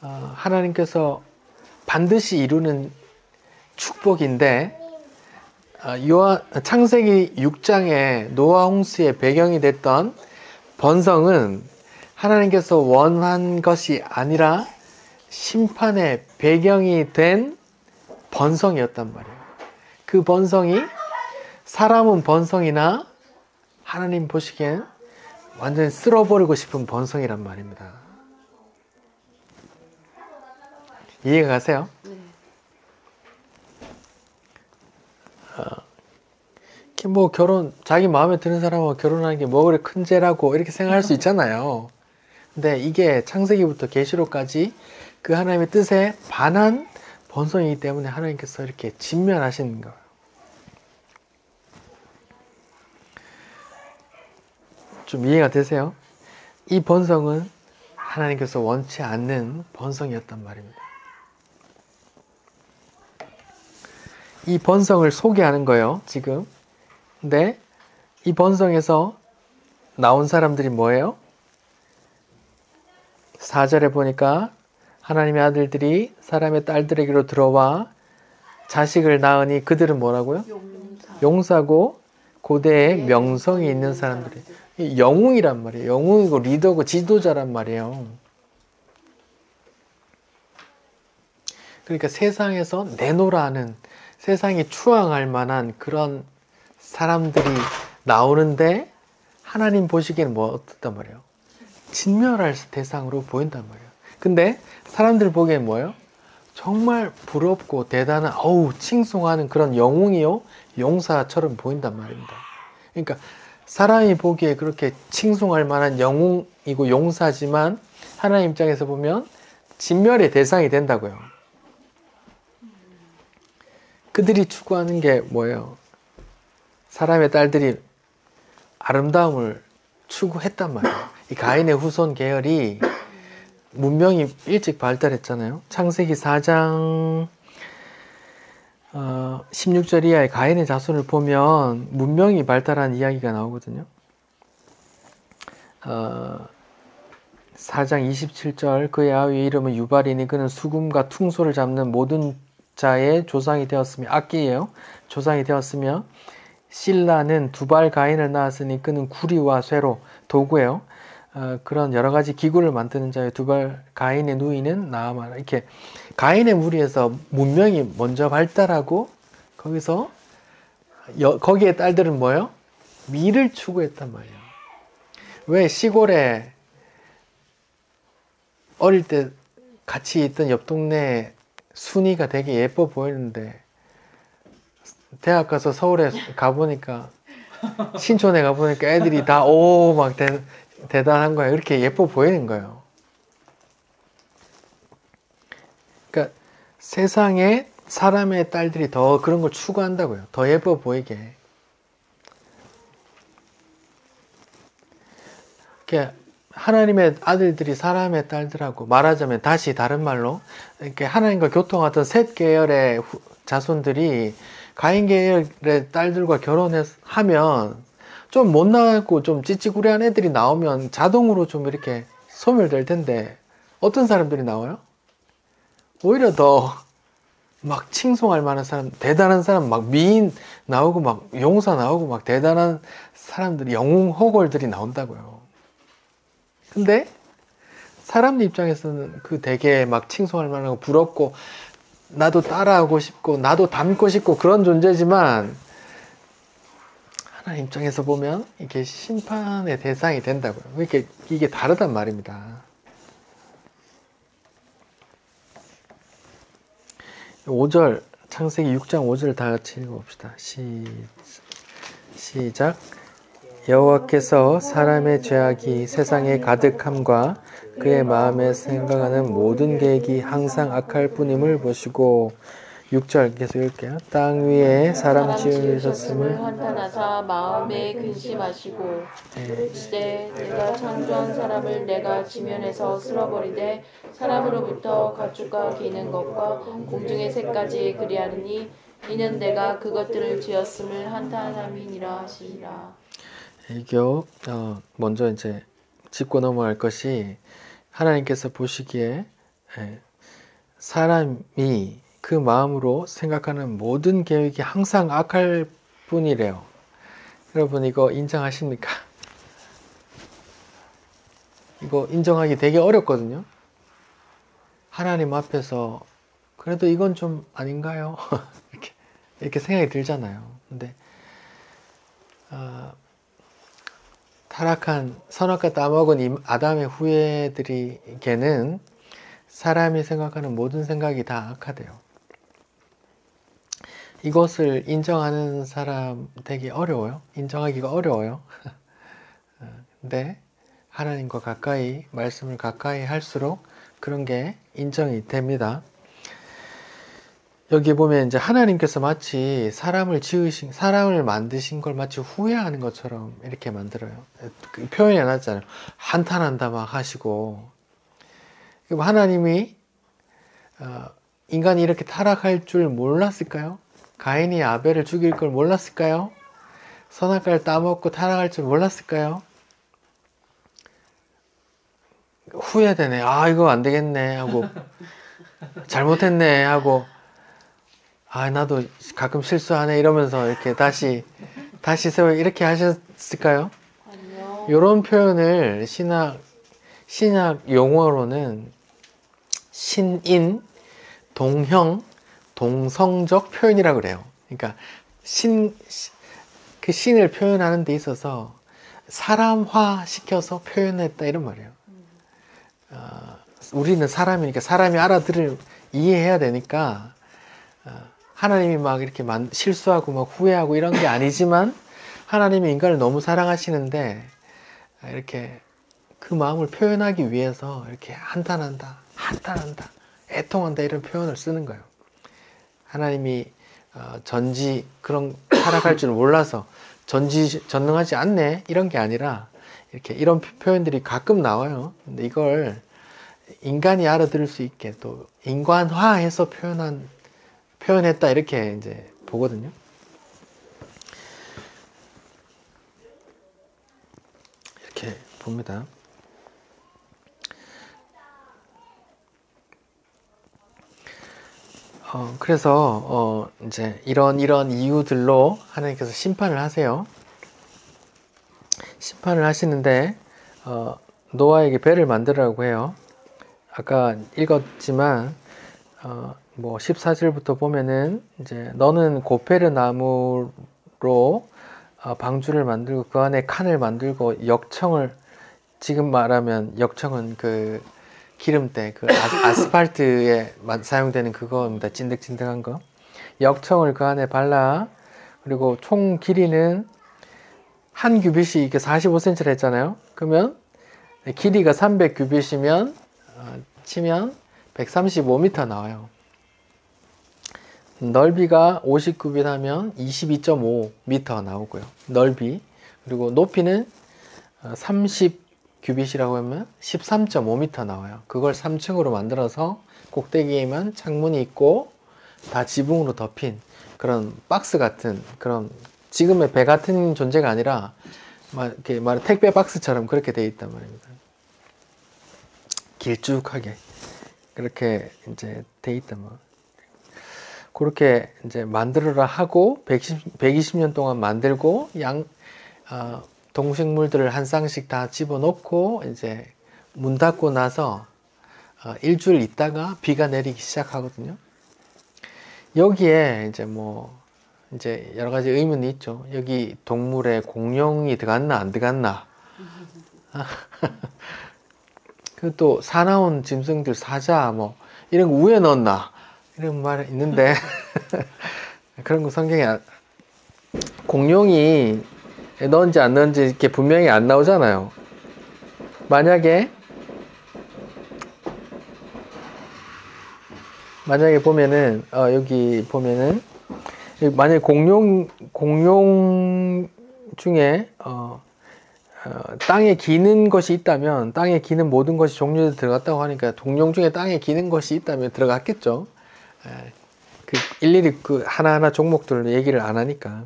S1: 하나님께서 반드시 이루는 축복인데, 창세기 6장의 노아 홍수의 배경이 됐던 번성은 하나님께서 원한 것이 아니라 심판의 배경이 된 번성이었단 말이에요. 그 번성이 사람은 번성이나 하나님 보시기엔 완전히 쓸어버리고 싶은 번성이란 말입니다. 이해가 가세요?
S2: 네.
S1: 자기 마음에 드는 사람하고 결혼하는 게 뭐 그래 큰 죄라고 이렇게 생각할 수 있잖아요. 근데 이게 창세기부터 계시록까지 그 하나님의 뜻에 반한 번성이기 때문에 하나님께서 이렇게 진면하시는 거예요. 좀 이해가 되세요? 이 번성은 하나님께서 원치 않는 번성이었단 말입니다. 이 번성을 소개하는 거예요, 지금. 근데 이 번성에서 나온 사람들이 뭐예요? 4절에 보니까 하나님의 아들들이 사람의 딸들에게로 들어와 자식을 낳으니 그들은 뭐라고요? 용사고 고대에 명성이 있는 사람들이, 영웅이란 말이에요. 영웅이고 리더고 지도자란 말이에요. 그러니까 세상에서 내놓으라 하는, 세상이 추앙할 만한 그런 사람들이 나오는데 하나님 보시기에는 어떻단 말이에요? 진멸할 대상으로 보인단 말이에요. 근데 사람들 보기엔 뭐예요? 정말 부럽고 대단한, 칭송하는 그런 영웅이요, 용사처럼 보인단 말입니다. 그러니까 사람이 보기에 그렇게 칭송할 만한 영웅이고 용사지만 하나님 입장에서 보면 진멸의 대상이 된다고요. 그들이 추구하는 게 뭐예요? 사람의 딸들이 아름다움을 추구했단 말이에요. 이 가인의 후손 계열이 문명이 일찍 발달했잖아요. 창세기 4장 16절 이하의 가인의 자손을 보면 문명이 발달한 이야기가 나오거든요. 4장 27절 그의 아우의 이름은 유발이니 그는 수금과 퉁소를 잡는 모든 자의 조상이 되었으며 악기예요. 조상이 되었으며 실라는 두발 가인을 낳았으니 그는 구리와 쇠로 도구예요. 그런 여러 가지 기구를 만드는 자의 두발 가인의 누이는 나아만. 이렇게 가인의 무리에서 문명이 먼저 발달하고 거기서 거기에 딸들은 뭐예요? 미를 추구했단 말이에요. 왜 시골에 어릴 때 같이 있던 옆 동네 순이가 되게 예뻐 보이는데 대학 가서 서울에 가보니까 신촌에 가보니까 애들이 다 오 막 대단한 거야. 이렇게 예뻐 보이는 거예요. 그러니까 세상에 사람의 딸들이 더 그런 걸 추구한다고요. 더 예뻐 보이게. 그러니까 하나님의 아들들이 사람의 딸들하고 말하자면 다시 다른 말로 이렇게 하나님과 교통하던 셋 계열의 자손들이 가인 계열의 딸들과 결혼하면 좀 못나고 좀 찌찌구레한 애들이 나오면 자동으로 좀 이렇게 소멸될 텐데 어떤 사람들이 나와요? 오히려 더 막 칭송할 만한 사람, 대단한 사람, 막 미인 나오고 막 용사 나오고 막 대단한 사람들이 영웅 호걸들이 나온다고요. 근데 사람들 입장에서는 그 되게 막 칭송할 만하고 부럽고 나도 따라하고 싶고 나도 닮고 싶고 그런 존재지만 하나님 입장에서 보면 이게 심판의 대상이 된다고요. 이게 다르단 말입니다. 5절 창세기 6장 5절 다 같이 읽어봅시다. 시작. 여호와께서 사람의 죄악이 세상에 가득함과 그의 마음에 생각하는 모든 계획이 항상 악할 뿐임을 보시고 6절 계속 읽을게요. 땅 위에 사람 지으셨음을
S2: 한탄하사 마음에 근심하시고 이르시되 내가 창조한 사람을 내가 지면에서 쓸어버리되 사람으로부터 가축과 기는 것과 공중의 새까지 그리하느니 이는 내가 그것들을 지었음을 한탄함이니라 하시니라.
S1: 이거 먼저 이제 짚고 넘어갈 것이 하나님께서 보시기에 사람이 그 마음으로 생각하는 모든 계획이 항상 악할 뿐이래요. 여러분 이거 인정하십니까? 이거 인정하기 되게 어렵거든요. 하나님 앞에서 그래도 이건 좀 아닌가요? 이렇게 생각이 들잖아요. 근데 타락한 선악과 따먹은 아담의 후예들에게는 사람이 생각하는 모든 생각이 다 악하대요. 이것을 인정하는 사람 되게 어려워요. 인정하기가 어려워요. 근데 하나님과 가까이 말씀을 가까이 할수록 그런 게 인정이 됩니다. 여기 보면 이제 하나님께서 마치 사람을 만드신 걸 마치 후회하는 것처럼 이렇게 만들어요. 그 표현이 해놨잖아요. 한탄한다 막 하시고. 하나님이 인간이 이렇게 타락할 줄 몰랐을까요? 가인이 아벨을 죽일 걸 몰랐을까요? 선악과를 따먹고 타락할 줄 몰랐을까요? 후회되네. 아 이거 안 되겠네 하고 잘못했네 하고 나도 가끔 실수하네 이러면서 이렇게 다시 세워 이렇게 하셨을까요?
S2: 아니요.
S1: 이런 표현을 신약 용어로는 신인, 동형, 동성적 표현이라고 그래요. 그러니까 그 신을 표현하는 데 있어서 사람화 시켜서 표현했다 이런 말이에요. 우리는 사람이니까 사람이 이해해야 되니까 하나님이 막 이렇게 실수하고 막 후회하고 이런 게 아니지만 하나님이 인간을 너무 사랑하시는데 이렇게 그 마음을 표현하기 위해서 이렇게 한탄한다, 애통한다 이런 표현을 쓰는 거예요. 하나님이 그런 타락할 줄 몰라서 전능하지 않네 이런 게 아니라 이렇게 이런 표현들이 가끔 나와요. 근데 이걸 인간이 알아들을 수 있게 또 인간화해서 표현했다 이렇게 이제 보거든요. 이렇게 봅니다. 그래서 이제 이런 이유들로 하나님께서 심판을 하세요. 심판을 하시는데 노아에게 배를 만들라고 해요. 아까 읽었지만 뭐 14절부터 보면은 이제 너는 고페르 나무로 방주를 만들고 그 안에 칸을 만들고 역청을, 지금 말하면 역청은 그 기름때 그 아스팔트에 사용되는 그거입니다. 찐득찐득한 거. 역청을 그 안에 발라, 그리고 총 길이는 한 규빗이 이게 45cm를 했잖아요. 그러면 길이가 300규빗이면 치면 135m 나와요. 넓이가 50규빗 하면 22.5m 나오고요. 넓이. 그리고 높이는 30규빗이라고 하면 13.5m 나와요. 그걸 3층으로 만들어서 꼭대기에만 창문이 있고 다 지붕으로 덮인 그런 박스 같은, 그런 지금의 배 같은 존재가 아니라 이렇게 택배 박스처럼 그렇게 되어 있단 말입니다. 길쭉하게 그렇게 이제 되어 있단 말이에요. 그렇게 이제 만들어라 하고 120년 동안 만들고 동식물들을 한 쌍씩 다 집어넣고 이제 문 닫고 나서 일주일 있다가 비가 내리기 시작하거든요. 여기에 이제 여러 가지 의문이 있죠. 여기 동물에 공룡이 들어갔나 안 들어갔나. 그 또 사나운 짐승들, 사자 뭐 이런 거 우에 넣었나 이런 말이 있는데 그런 거 성경에 공룡이 넣은지 안 넣은지 이렇게 분명히 안 나오잖아요. 만약에 보면은 여기 보면은 만약에 공룡 중에 땅에 기는 것이 있다면, 땅에 기는 모든 것이 종류에 들어갔다고 하니까 공룡 중에 땅에 기는 것이 있다면 들어갔겠죠. 그 일일이 그 하나하나 종목들을 얘기를 안 하니까.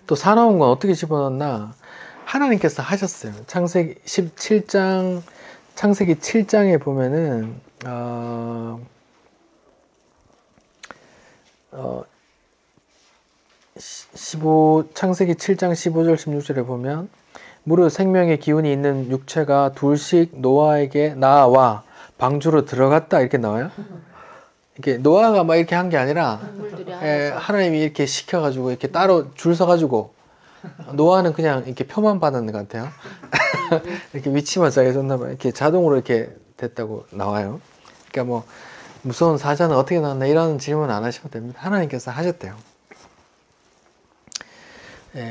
S1: 또 사나운 건 어떻게 집어넣나? 하나님께서 하셨어요. 창세기 7장에 보면은 창세기 7장 15절 16절에 보면 무릇 생명의 기운이 있는 육체가 둘씩 노아에게 나와 방주로 들어갔다 이렇게 나와요. 이렇게 노아가 막 이렇게 한 게 아니라 하나님이 이렇게 시켜가지고 이렇게 따로 줄 서가지고, 노아는 그냥 이렇게 표만 받았는 것 같아요. 이렇게 위치만 정해졌나봐요. 이렇게 자동으로 이렇게 됐다고 나와요. 그러니까 뭐 무서운 사자는 어떻게 나왔나 이런 질문 안 하셔도 됩니다. 하나님께서 하셨대요.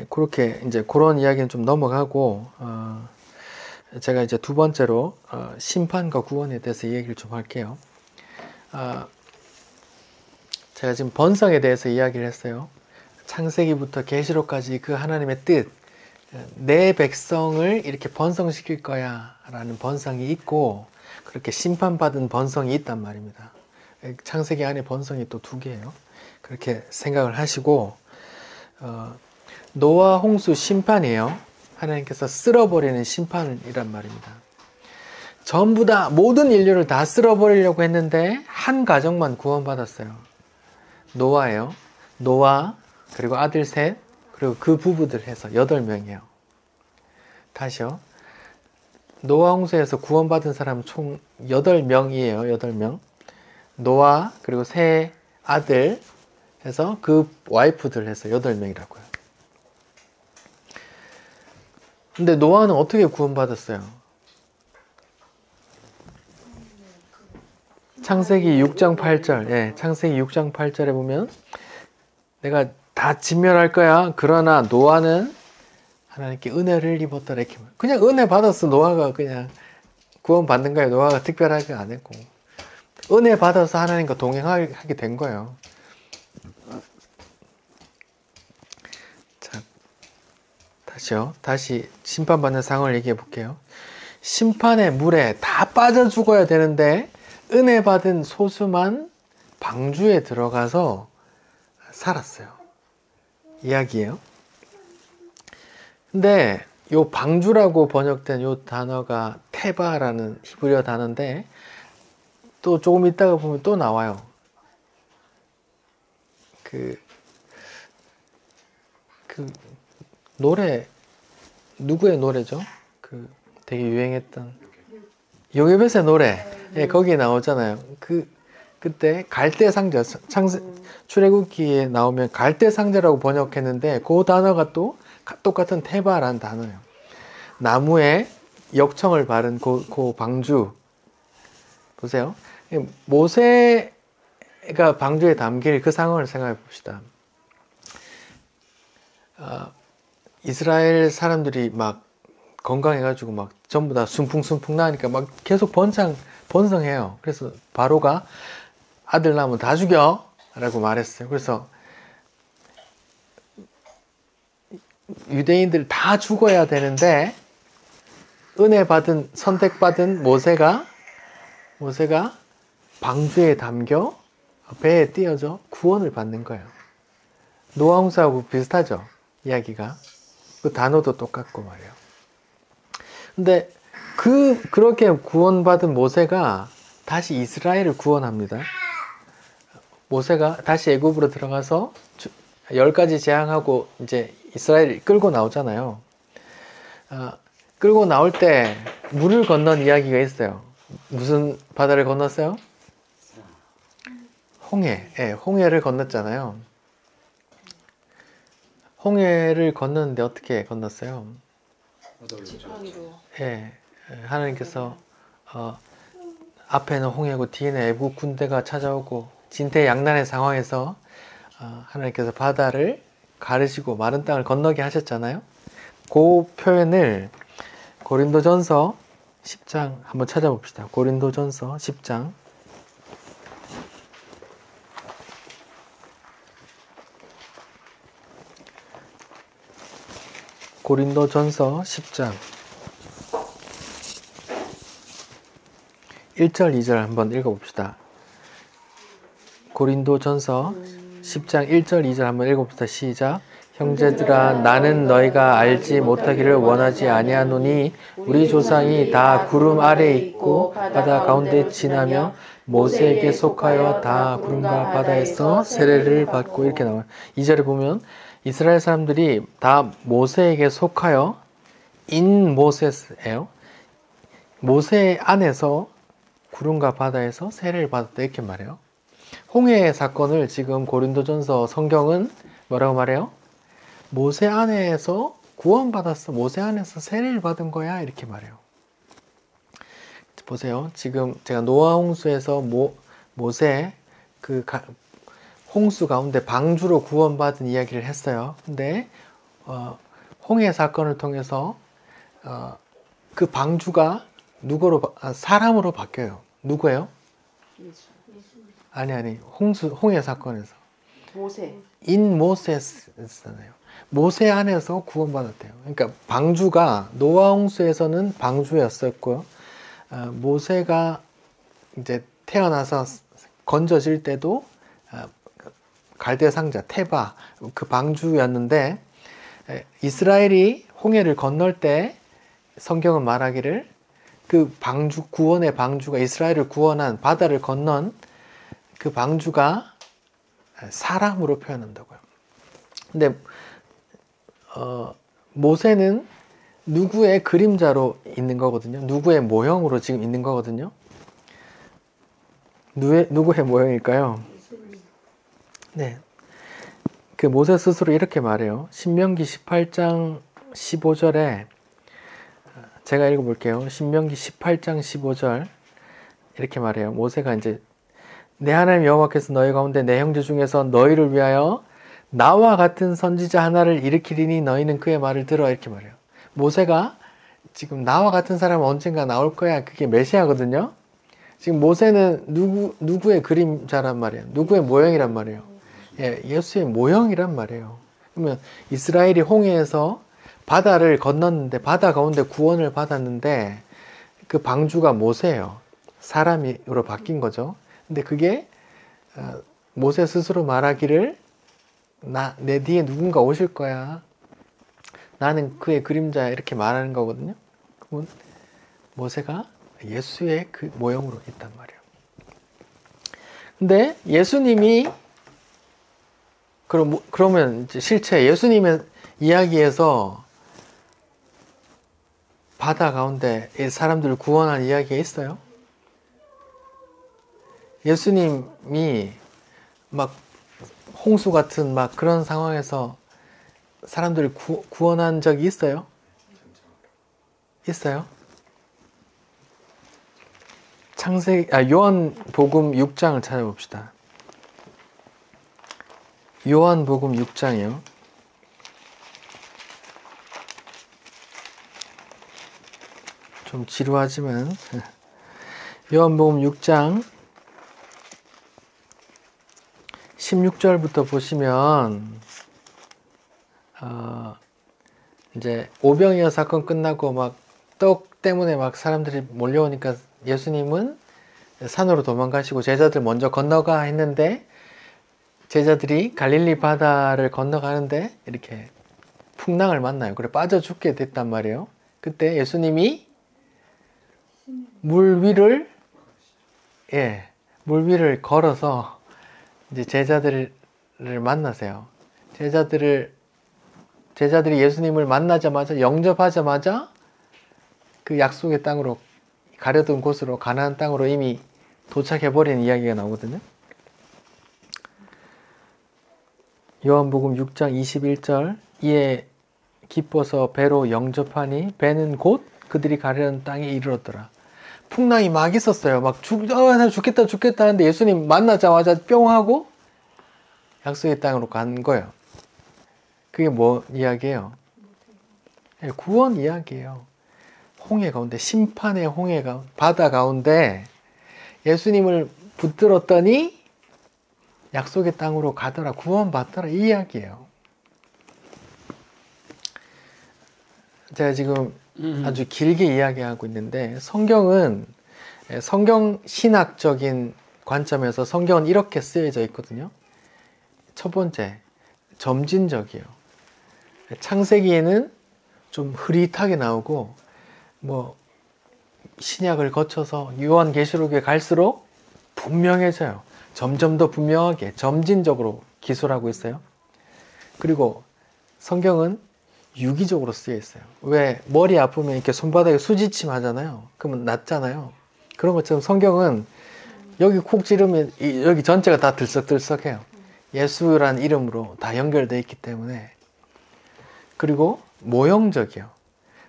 S1: 그렇게 이제 그런 이야기는 좀 넘어가고, 제가 이제 두 번째로 심판과 구원에 대해서 얘기를 좀 할게요. 제가 지금 번성에 대해서 이야기를 했어요. 창세기부터 계시록까지 그 하나님의 뜻, 내 백성을 이렇게 번성시킬 거야 라는 번성이 있고, 그렇게 심판받은 번성이 있단 말입니다. 창세기 안에 번성이 또 두 개예요. 그렇게 생각을 하시고, 노아 홍수 심판이에요. 하나님께서 쓸어버리는 심판이란 말입니다. 전부 다 모든 인류를 다 쓸어버리려고 했는데 한 가정만 구원받았어요. 노아예요. 노아 그리고 아들 셋 그리고 그 부부들 해서 8명이에요. 다시요. 노아 홍수에서 구원받은 사람 총 8명이에요. 8명. 노아 그리고 세 아들 해서 그 와이프들 해서 8명이라고요. 근데 노아는 어떻게 구원받았어요? 창세기 6장 8절. 창세기 6장 8절에 보면 내가 다 진멸할 거야. 그러나 노아는 하나님께 은혜를 입었더라. 이렇게 그냥 은혜 받았어. 노아가 그냥 구원받는 거예요. 노아가 특별하게 안 했고. 은혜 받아서 하나님과 동행하게 된 거예요. 다시 심판받는 상황을 얘기해 볼게요. 심판의 물에 다 빠져 죽어야 되는데 은혜 받은 소수만 방주에 들어가서 살았어요. 이야기예요. 근데 요 방주라고 번역된 요 단어가 테바라는 히브리어 단어인데 또 조금 있다가 보면 또 나와요. 그 노래 누구의 노래죠? 그 되게 유행했던 요게벳의 노래. 예, 거기에 나오잖아요. 그때 갈대 상자 출애굽기에 나오면 갈대 상자라고 번역했는데 그 단어가 또 똑같은 테바라는 단어예요. 나무에 역청을 바른 그 방주 보세요. 모세가 방주에 담길 그 상황을 생각해 봅시다. 이스라엘 사람들이 막 건강해가지고 막 전부 다 순풍순풍 나니까 막 계속 번성해요. 그래서 바로가 아들 낳으면 다 죽여 라고 말했어요. 그래서 유대인들 다 죽어야 되는데 은혜 받은 선택받은 모세가 방주에 담겨 배에 띄어져 구원을 받는 거예요. 노아 홍수하고 비슷하죠? 이야기가. 그 단어도 똑같고 말이에요. 근데 그렇게 구원받은 모세가 다시 이스라엘을 구원합니다. 모세가 다시 애굽으로 들어가서 10가지 재앙하고 이제 이스라엘을 끌고 나오잖아요. 끌고 나올 때 물을 건넌 이야기가 있어요. 무슨 바다를 건넜어요? 홍해. 예, 홍해를 건넜잖아요. 홍해를 건넜는데 어떻게 건넜어요?
S2: 지팡이로.
S1: 예, 하나님께서 앞에는 홍해고 뒤에는 애국 군대가 찾아오고 진퇴양난의 상황에서 하나님께서 바다를 가르시고 마른 땅을 건너게 하셨잖아요. 그 표현을 고린도전서 10장 한번 찾아봅시다. 고린도전서 10장 고린도전서 10장 1절 2절 한번 읽어봅시다. 고린도전서 10장 1절 2절 한번 읽어봅시다. 시작. 형제들아 나는 너희가 알지 못하기를 원하지 아니하노니 우리 조상이 다 구름 아래에 있고 바다 가운데 지나며 모세에게 속하여 다 구름과 바다에서 세례를 받고 이렇게 나와요. 2절에 보면 이스라엘 사람들이 다 모세에게 속하여 인 모세스예요. 모세 안에서 구름과 바다에서 세례를 받았다 이렇게 말해요. 홍해의 사건을 지금 고린도전서 성경은 뭐라고 말해요? 모세 안에서 구원받았어. 모세 안에서 세례를 받은 거야. 이렇게 말해요. 보세요. 지금 제가 노아 홍수에서 모세 홍수 가운데 방주로 구원받은 이야기를 했어요. 근데 홍해 사건을 통해서 그 방주가 사람으로 바뀌어요. 누구예요? 아니 홍해 사건에서 인 모세스잖아요. 모세 안에서 구원받았대요. 그러니까 방주가 노아 홍수에서는 방주였었고요. 모세가 이제 태어나서 건져질 때도 갈대 상자 테바 그 방주였는데 이스라엘이 홍해를 건널 때 성경은 말하기를 그 방주 구원의 방주가 이스라엘을 구원한 바다를 건넌 그 방주가 사람으로 표현한다고요. 근데 모세는 누구의 그림자로 있는 거거든요. 누구의 모형으로 지금 있는 거거든요. 누구의 모형일까요? 네. 그 모세 스스로 이렇게 말해요. 신명기 18장 15절에 제가 읽어볼게요. 신명기 18장 15절 이렇게 말해요. 모세가 이제 내 하나님 여호와께서 너희 가운데 내 형제 중에서 너희를 위하여 나와 같은 선지자 하나를 일으키리니 너희는 그의 말을 들어 이렇게 말해요. 모세가 지금 나와 같은 사람은 언젠가 나올 거야. 그게 메시아거든요. 지금 모세는 누구의 그림자란 말이에요. 누구의 모형이란 말이에요. 예, 예수의 모형이란 말이에요. 그러면 이스라엘이 홍해에서 바다를 건넜는데 바다 가운데 구원을 받았는데 그 방주가 모세예요. 사람으로 바뀐 거죠. 근데 그게 모세 스스로 말하기를 내 뒤에 누군가 오실 거야. 나는 그의 그림자야 이렇게 말하는 거거든요. 그러면 모세가 예수의 그 모형으로 있단 말이에요. 근데 예수님이 그러면 이제 실체 예수님의 이야기에서 바다 가운데 사람들을 구원한 이야기가 있어요? 예수님이 막 홍수 같은 막 그런 상황에서 사람들을 구원한 적이 있어요? 있어요? 요한복음 6장을 찾아봅시다. 요한복음 6장이요. 좀 지루하지만 요한복음 6장 16절부터 보시면 이제 오병이어 사건 끝나고 막 떡 때문에 막 사람들이 몰려오니까 예수님은 산으로 도망가시고 제자들 먼저 건너가 했는데 제자들이 갈릴리 바다를 건너가는데 이렇게 풍랑을 만나요. 그래 빠져 죽게 됐단 말이에요. 그때 예수님이 물 위를 걸어서 이제 제자들을 만나세요. 제자들이 예수님을 만나자마자 영접하자마자 그 약속의 땅으로 가려던 곳으로 가나안 땅으로 이미 도착해버린 이야기가 나오거든요. 요한복음 6장 21절 이에 기뻐서 배로 영접하니 배는 곧 그들이 가려는 땅에 이르렀더라. 풍랑이 막 있었어요. 막 나 죽겠다 하는데 예수님 만나자마자 뿅 하고 약속의 땅으로 간 거예요. 그게 뭐 이야기예요? 구원 이야기예요. 홍해 가운데 심판의 홍해가 바다 가운데 예수님을 붙들었더니 약속의 땅으로 가더라. 구원받더라. 이 이야기예요. 제가 지금 아주 길게 이야기하고 있는데 성경은 성경 신학적인 관점에서 성경은 이렇게 쓰여져 있거든요. 첫 번째, 점진적이에요. 창세기에는 좀 흐릿하게 나오고 뭐 신약을 거쳐서 요한계시록에 갈수록 분명해져요. 점점 더 분명하게 점진적으로 기술하고 있어요. 그리고 성경은 유기적으로 쓰여 있어요. 왜 머리 아프면 이렇게 손바닥에 수지침 하잖아요. 그러면 낫잖아요. 그런 것처럼 성경은 여기 콕 찌르면 여기 전체가 다 들썩들썩해요. 예수란 이름으로 다 연결되어 있기 때문에. 그리고 모형적이요.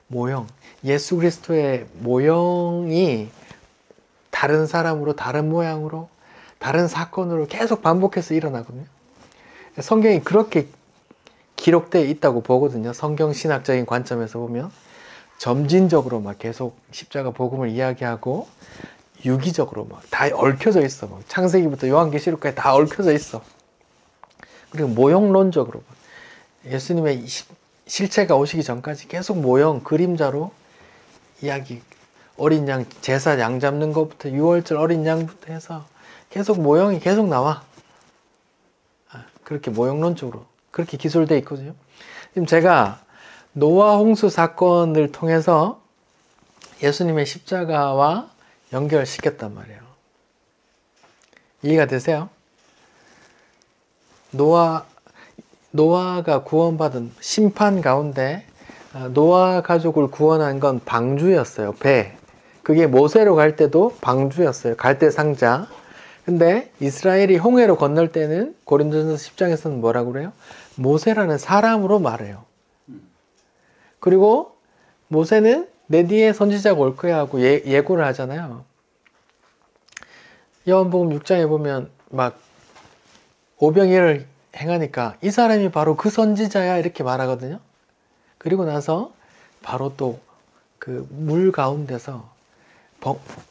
S1: 모형. 예수 그리스도의 모형이 다른 사람으로, 다른 모양으로, 다른 사건으로 계속 반복해서 일어나거든요. 성경이 그렇게 기록되어 있다고 보거든요. 성경 신학적인 관점에서 보면 점진적으로 막 계속 십자가 복음을 이야기하고 유기적으로 막 다 얽혀져 있어. 막 창세기부터 요한계시록까지 다 얽혀져 있어. 그리고 모형론적으로 예수님의 실체가 오시기 전까지 계속 모형, 그림자로 이야기, 어린 양, 제사 양 잡는 것부터 6월절 어린 양부터 해서 계속 모형이 계속 나와. 그렇게 모형론적으로 그렇게 기술되어 있거든요. 지금 제가 노아 홍수 사건을 통해서 예수님의 십자가와 연결시켰단 말이에요. 이해가 되세요? 노아가 구원받은 심판 가운데 노아 가족을 구원한 건 방주였어요. 배. 그게 모세로 갈 때도 방주였어요. 갈대 상자. 근데 이스라엘이 홍해로 건널 때는 고린도전서 10장에서는 뭐라고 그래요? 모세라는 사람으로 말해요. 그리고 모세는 내 뒤에 선지자가 올 거야 하고 예고를 하잖아요. 요한복음 6장에 보면 막 오병이어를 행하니까 이 사람이 바로 그 선지자야 이렇게 말하거든요. 그리고 나서 바로 또 그 물 가운데서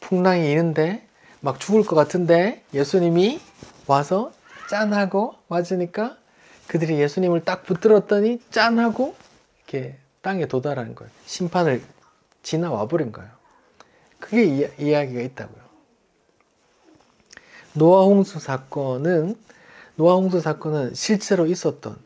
S1: 풍랑이 있는데 막 죽을 것 같은데 예수님이 와서 짠하고 맞으니까 그들이 예수님을 딱 붙들었더니 짠하고 이렇게 땅에 도달하는 거예요. 심판을 지나와 버린 거예요. 그게 이야기가 있다고요. 노아 홍수 사건은 실제로 있었던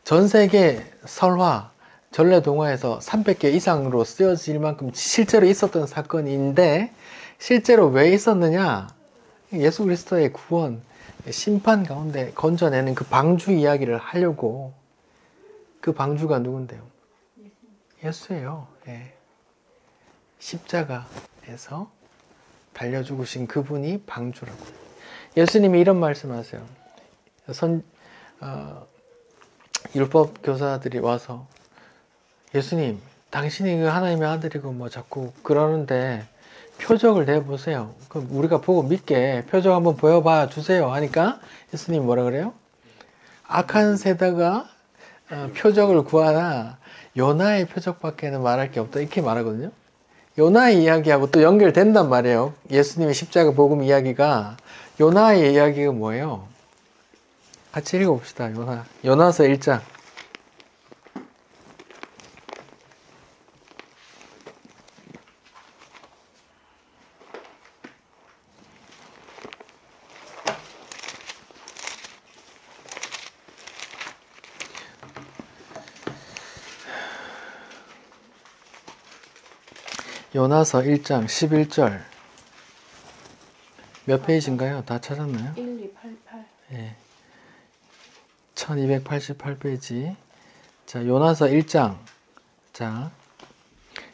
S1: 전 세계 설화, 전래동화에서 300개 이상으로 쓰여질 만큼 실제로 있었던 사건인데 실제로 왜 있었느냐? 예수 그리스도의 구원, 심판 가운데 건져내는 그 방주 이야기를 하려고. 그 방주가 누군데요? 예수예요. 예. 십자가에서 달려 죽으신 그분이 방주라고. 예수님이 이런 말씀하세요. 율법 교사들이 와서 예수님, 당신이 하나님의 아들이고 뭐 자꾸 그러는데 표적을 내보세요. 그럼 우리가 보고 믿게 표적 한번 보여봐 주세요 하니까 예수님 뭐라 그래요? 악한 세다가 표적을 구하나 요나의 표적밖에는 말할 게 없다 이렇게 말하거든요. 요나의 이야기하고 또 연결된단 말이에요. 예수님의 십자가 복음 이야기가 요나의 이야기가 뭐예요? 같이 읽어봅시다. 요나서 1장. 요나서 1장 11절 몇 페이지인가요? 다 찾았나요?
S2: 1288.
S1: 예. 1288페이지. 자, 요나서 1장. 자,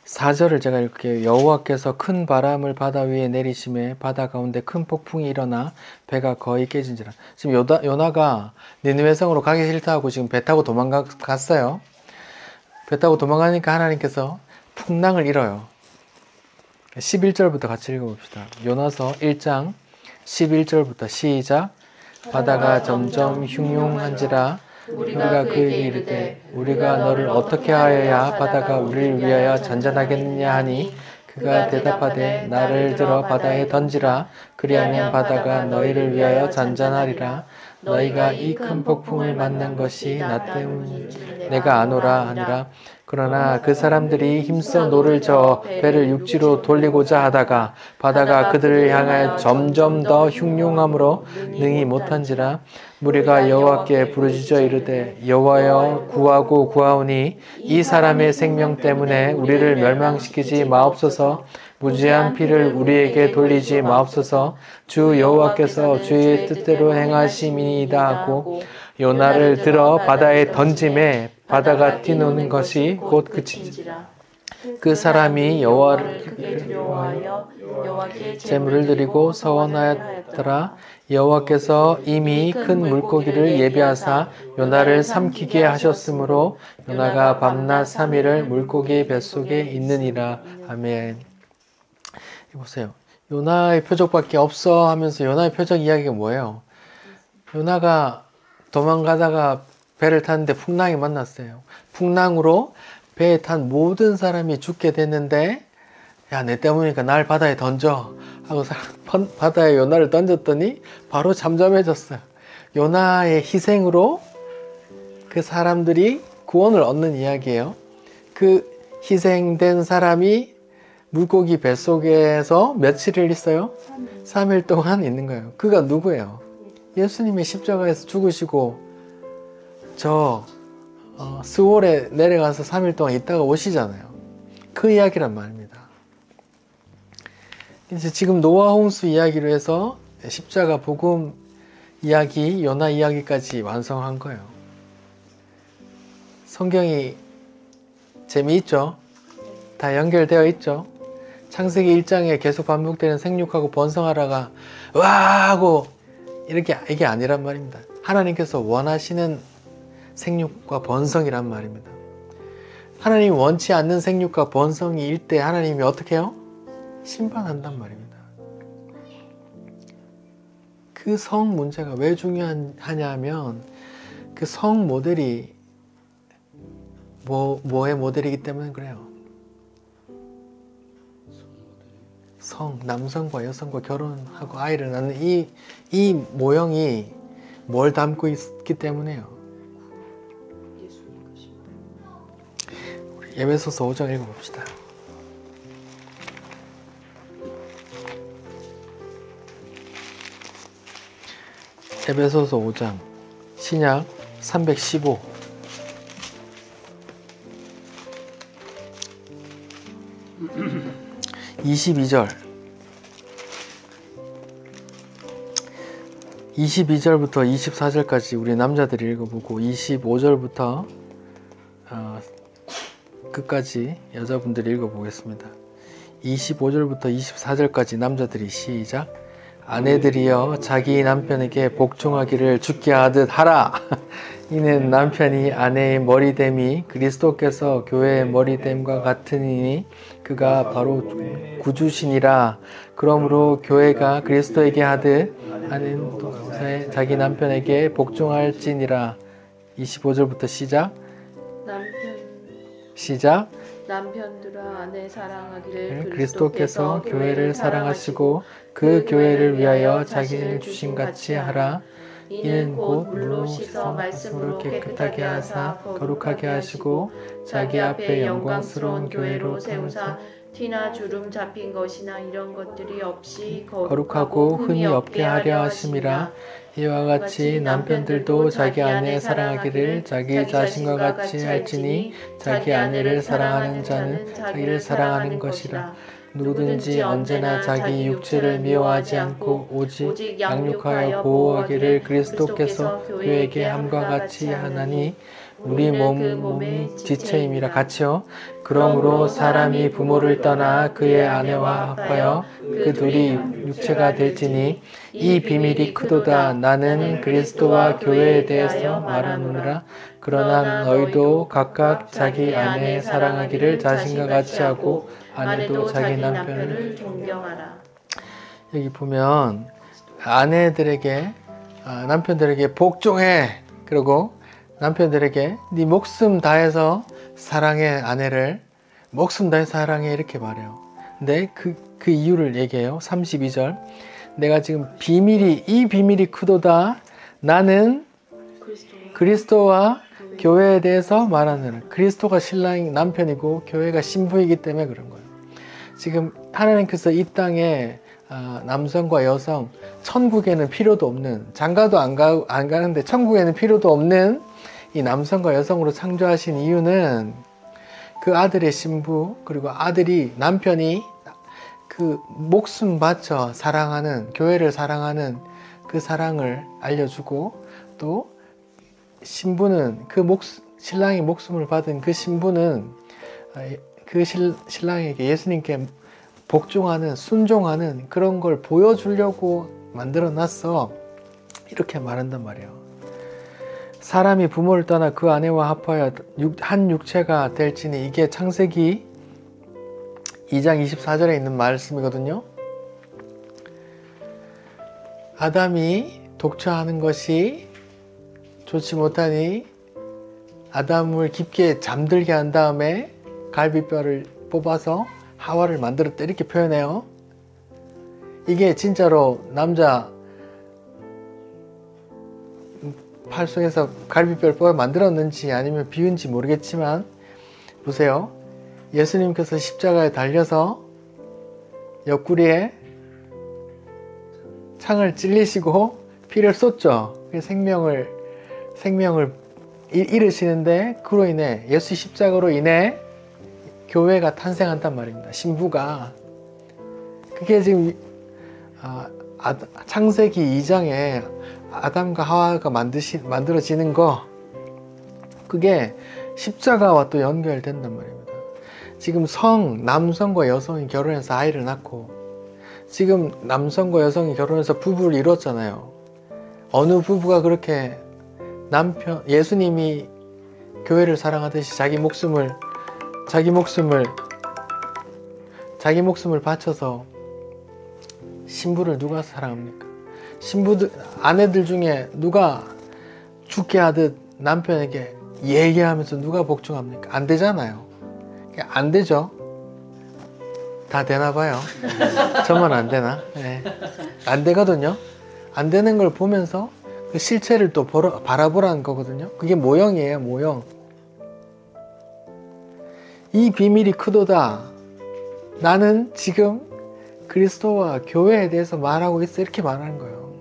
S1: 4절을 제가 읽을게요. 여호와께서 큰 바람을 바다 위에 내리심에 바다 가운데 큰 폭풍이 일어나 배가 거의 깨진지라. 지금 요나가 니느웨 성으로 가기 싫다고 지금 배 타고 도망갔어요. 배 타고 도망가니까 하나님께서 풍랑을 일어요. 11절부터 같이 읽어봅시다. 요나서 1장 11절부터 시작. 바다가 점점 흉흉한지라 우리가 그에게 이르되 우리가 너를 어떻게 하여야 바다가 우리를 위하여 잔잔하겠느냐 하니 그가 대답하되 나를 들어 바다에 던지라. 그리하면 바다가 너희를 위하여 잔잔하리라. 너희가 이 큰 폭풍을 만난 것이 나 때문인지 내가 아노라 하니라. 그러나 그 사람들이 힘써 노를 저어 배를 육지로 돌리고자 하다가 바다가 그들을 향하여 점점 더 흉흉함으로 능히 못한지라. 무리가 여호와께 부르짖어 이르되 여호와여 구하고 구하오니 이 사람의 생명 때문에 우리를 멸망시키지 마옵소서. 무죄한 피를 우리에게 돌리지 마옵소서. 주 여호와께서 주의 뜻대로 행하심이니이다 하고 요나를 들어 바다에 던짐에 바다가 뛰노는 것이 곧 그친지라. 그 사람이 여호와를 크게 두려워하여 여호와께 제물을 드리고 서원하였더라. 여호와께서 이미 큰 물고기를 예비하사 요나를 삼키게 하셨으므로 요나가 밤낮 3일을 물고기 뱃속에 있느니라. 아멘. 보세요. 요나의 표적밖에 없어 하면서 요나의 표적 이야기가 뭐예요? 요나가 도망가다가 배를 탔는데 풍랑이 만났어요. 풍랑으로 배에 탄 모든 사람이 죽게 됐는데 야, 내 때문이니까 날 바다에 던져 하고 바다에 요나를 던졌더니 바로 잠잠해졌어요. 요나의 희생으로 그 사람들이 구원을 얻는 이야기예요. 그 희생된 사람이 물고기 뱃속에서 며칠을 있어요? 3일 동안 있는 거예요. 그가 누구예요? 예수님이 십자가에서 죽으시고 스월에 내려가서 3일 동안 있다가 오시잖아요. 그 이야기란 말입니다. 이제 지금 노아 홍수 이야기로 해서 십자가 복음 이야기, 요나 이야기까지 완성한 거예요. 성경이 재미있죠? 다 연결되어 있죠? 창세기 1장에 계속 반복되는 생육하고 번성하라가 와 하고 이게 아니란 말입니다. 하나님께서 원하시는 생육과 번성이란 말입니다. 하나님이 원치 않는 생육과 번성이 일 때 하나님이 어떻게 해요? 심판한단 말입니다. 그 성 문제가 왜 중요하냐 하면 그 성 모델이 뭐의 모델이기 때문에 그래요. 남성과 여성과 결혼하고 아이를 낳는 이 모형이 뭘 담고 있기 때문에요. 우리 에베소서 5장 읽어봅시다. 에베소서 5장 신약 315 22절 22절부터 24절까지 우리 남자들이 읽어보고 25절부터 끝까지 여자분들이 읽어보겠습니다. 25절부터 24절까지 남자들이 시작. 아내들이여 자기 남편에게 복종하기를 주께 하듯 하라. 이는 남편이 아내의 머리됨이 그리스도께서 교회의 머리됨과 같으니 그가 바로 구주시니라. 그러므로 교회가 그리스도에게 하듯 아내는 자기 남편에게 복종할지니라. 25절부터 시작.
S2: 남편들아 아내 사랑하기를
S1: 그리스도께서 교회를 사랑하시고 그 교회를 위하여 자기를 주신 같이 하라. 이는 곧 물로 씻어 말씀으로 깨끗하게 하사 거룩하게 하시고 자기 앞에 영광스러운 교회로 세우사
S2: 티나 주름 잡힌 것이나 이런 것들이 없이
S1: 거룩하고 흠이 없게 하려 하심이라. 이와 같이 남편들도 자기 아내 사랑하기를 자기 자신과 같이 할지니 자기 아내를 사랑하는 자는 자기를 사랑하는 것이라. 누구든지 언제나 자기 육체를 미워하지 않고 오직 양육하여 보호하기를 그리스도께서 교회에게 함과 같이 하나니 우리 몸이 지체임이라. 같이요. 그러므로 사람이 부모를 떠나 그의 아내와 합하여 그 둘이 육체가 될지니 이 비밀이 크도다. 나는 그리스도와 교회에 대해서 말하노라. 그러나 너희도 각각 자기 아내 사랑하기를 자신과 같이 하고 아내도 자기 남편을
S2: 존경하라.
S1: 여기 보면 아내들에게 남편들에게 복종해. 그리고 남편들에게 네 목숨 다해서 사랑해. 아내를 목숨 다해서 사랑해 이렇게 말해요. 근데 그 이유를 얘기해요. 32절 내가 지금 이 비밀이 크도다. 나는 그리스도와 교회에 대해서 말하느라. 그리스도가 신랑 남편이고 교회가 신부이기 때문에 그런 거예요. 지금 하나님께서 이 땅에 남성과 여성, 천국에는 필요도 없는, 장가도 안 가는데 천국에는 필요도 없는 이 남성과 여성으로 창조하신 이유는 그 아들의 신부, 그리고 남편이 그 목숨 바쳐 사랑하는, 교회를 사랑하는 그 사랑을 알려주고, 또 신부는 신랑이 목숨을 받은 그 신부는 그 신랑에게, 예수님께 복종하는, 순종하는 그런 걸 보여주려고 만들어 놨어. 이렇게 말한단 말이에요. 사람이 부모를 떠나 그 아내와 합하여 한 육체가 될지니, 이게 창세기 2장 24절에 있는 말씀이거든요. 아담이 독처하는 것이 좋지 못하니 아담을 깊게 잠들게 한 다음에 갈비뼈를 뽑아서 하와를 만들었다, 이렇게 표현해요. 이게 진짜로 남자 팔 속에서 갈비뼈를 뽑아 만들었는지 아니면 비운지 모르겠지만, 보세요. 예수님께서 십자가에 달려서 옆구리에 창을 찔리시고 피를 쏟죠. 생명을 잃으시는데, 그로 인해, 예수 십자가로 인해 교회가 탄생한단 말입니다. 신부가. 그게 지금 창세기 2장에 아담과 하와가 만들어지는 거, 그게 십자가와 또 연결된단 말입니다. 지금 남성과 여성이 결혼해서 아이를 낳고, 지금 남성과 여성이 결혼해서 부부를 이뤘잖아요. 어느 부부가 그렇게 예수님이 교회를 사랑하듯이 자기 목숨을 바쳐서, 신부를 누가 사랑합니까? 아내들 중에 누가 죽게 하듯 남편에게 얘기하면서 누가 복종합니까? 안 되잖아요. 안 되죠. 다 되나 봐요. 저만 안 되나? 네. 안 되거든요. 안 되는 걸 보면서 그 실체를 또 바라보라는 거거든요. 그게 모형이에요, 모형. 이 비밀이 크도다. 나는 지금 그리스도와 교회에 대해서 말하고 있어, 이렇게 말하는 거예요.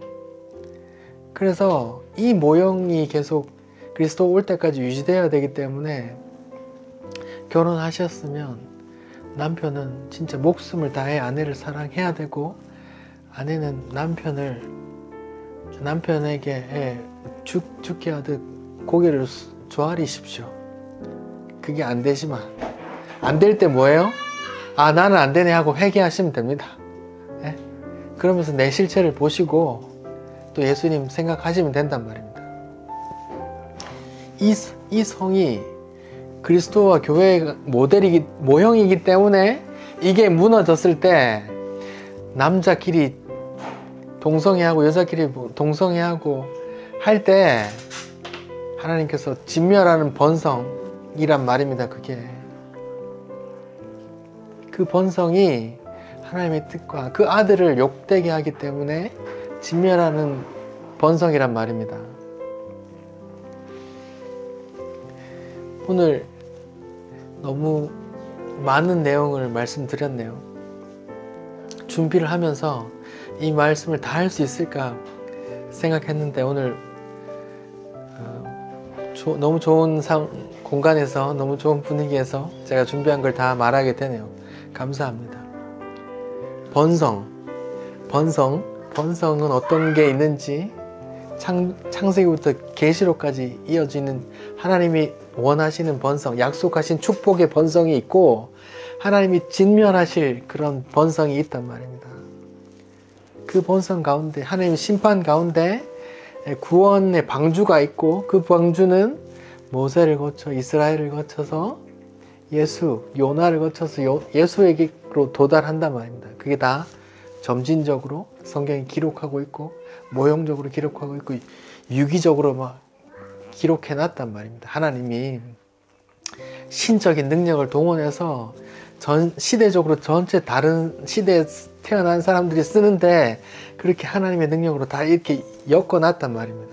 S1: 그래서 이 모형이 계속 그리스도 올 때까지 유지되어야 되기 때문에, 결혼하셨으면 남편은 진짜 목숨을 다해 아내를 사랑해야 되고, 아내는 남편에게 죽게 하듯 고개를 조아리십시오. 그게 안 되지만, 안 될 때 뭐예요? 아, 나는 안 되네 하고 회개하시면 됩니다. 예? 그러면서 내 실체를 보시고 또 예수님 생각하시면 된단 말입니다. 이 성이 그리스도와 교회의 모형이기 때문에 이게 무너졌을 때 남자끼리 동성애하고 여자끼리 동성애하고 할 때 하나님께서 진멸하는 번성이란 말입니다. 그게 그 번성이 하나님의 뜻과 그 아들을 욕되게 하기 때문에 진멸하는 번성이란 말입니다. 오늘 너무 많은 내용을 말씀드렸네요. 준비를 하면서 이 말씀을 다 할 수 있을까 생각했는데 오늘 너무 좋은 공간에서 너무 좋은 분위기에서 제가 준비한 걸 다 말하게 되네요. 감사합니다. 번성은 어떤 게 있는지 창세기부터 계시록까지 이어지는 하나님이 원하시는 번성, 약속하신 축복의 번성이 있고 하나님이 진멸하실 그런 번성이 있단 말입니다. 그 번성 가운데 하나님 심판 가운데 구원의 방주가 있고 그 방주는 모세를 거쳐 이스라엘을 거쳐서 요나를 거쳐서 예수에게로 도달한단 말입니다. 그게 다 점진적으로 성경이 기록하고 있고 모형적으로 기록하고 있고 유기적으로 막 기록해 놨단 말입니다. 하나님이 신적인 능력을 동원해서 시대적으로 전체 다른 시대에 태어난 사람들이 쓰는데 그렇게 하나님의 능력으로 다 이렇게 엮어 놨단 말입니다.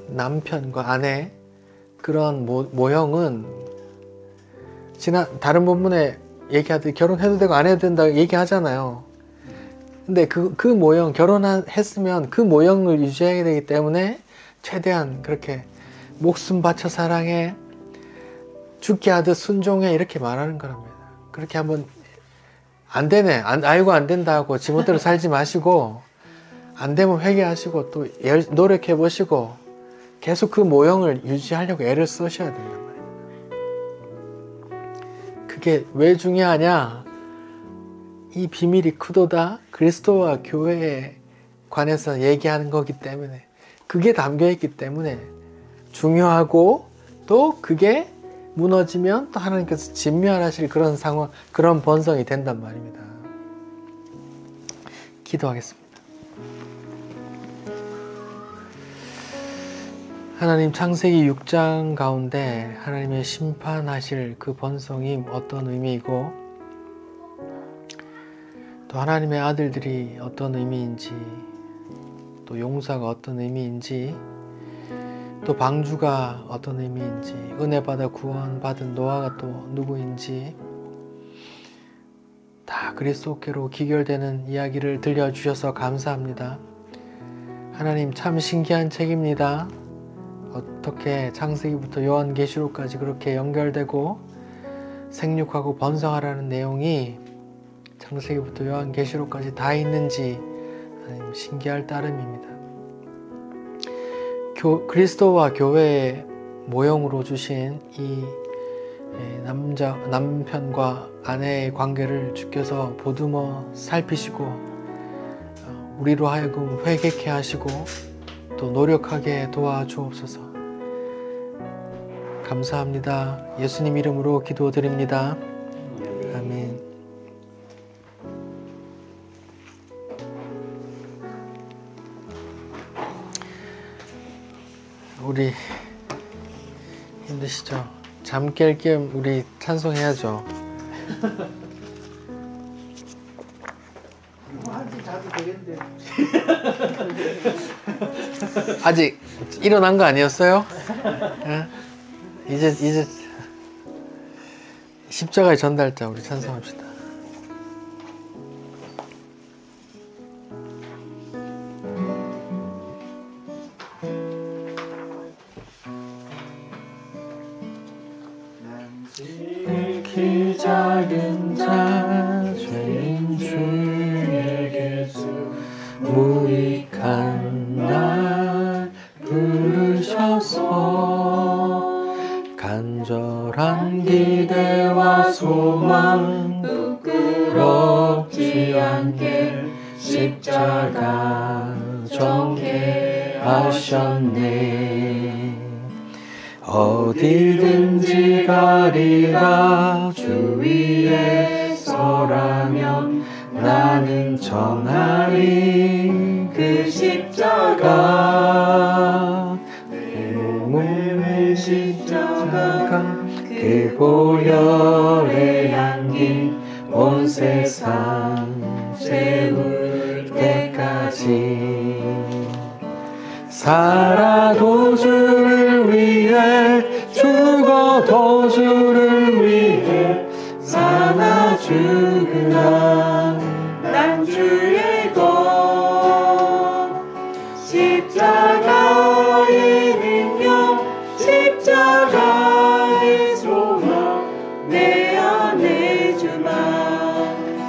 S1: 남편과 아내 그런 모형은 다른 본문에 얘기하듯이 결혼해도 되고 안 해도 된다 얘기하잖아요. 근데 그 모형 결혼했으면 그 모형을 유지해야 되기 때문에 최대한 그렇게 목숨 바쳐 사랑해 죽게 하듯 순종해 이렇게 말하는 거랍니다. 그렇게 한번 안 되네 알고 안 된다 하고 지멋대로 살지 마시고 안 되면 회개하시고 또 노력해 보시고 계속 그 모형을 유지하려고 애를 쓰셔야 된단 말이에요. 그게 왜 중요하냐? 이 비밀이 크도다 그리스도와 교회에 관해서 얘기하는 거기 때문에 그게 담겨있기 때문에 중요하고 또 그게 무너지면 또 하나님께서 진멸하실 그런 상황, 그런 번성이 된단 말입니다. 기도하겠습니다. 하나님 창세기 6장 가운데 하나님의 심판하실 그 번성이 어떤 의미이고 또 하나님의 아들들이 어떤 의미인지 또 용사가 어떤 의미인지 또 방주가 어떤 의미인지 은혜받아 구원받은 노아가 또 누구인지 다 그리스도께로 기결되는 이야기를 들려주셔서 감사합니다. 하나님 참 신기한 책입니다. 어떻게 창세기부터 요한계시록까지 그렇게 연결되고 생육하고 번성하라는 내용이 창세기부터 요한계시록까지 다 있는지 하나님 신기할 따름입니다. 그리스도와 교회의 모형으로 주신 이 남편과 아내의 관계를 주께서 보듬어 살피시고 우리로 하여금 회개케 하시고 또 노력하게 도와주옵소서. 감사합니다. 예수님 이름으로 기도드립니다. 아멘. 우리 힘드시죠? 잠 깰 겸 우리 찬송해야죠.
S3: 한숨 자도 되겠는데.
S1: 아직 일어난 거 아니었어요? 이제 십자가의 전달자 우리 찬송합시다.
S2: 부끄럽지 않게 십자가 전개하셨네.
S1: 어디든지 가리라 주 위에 서라면 나는 전하리 그 십자가. 내 몸의 십자가 그 보혈의 향기 온 세상 채울 때까지. 살아도 주를 위해 죽어도 주를 위해 사나 죽으나 난 주의 것. 십자가의 능력 십자가의 소망 내 안에 주만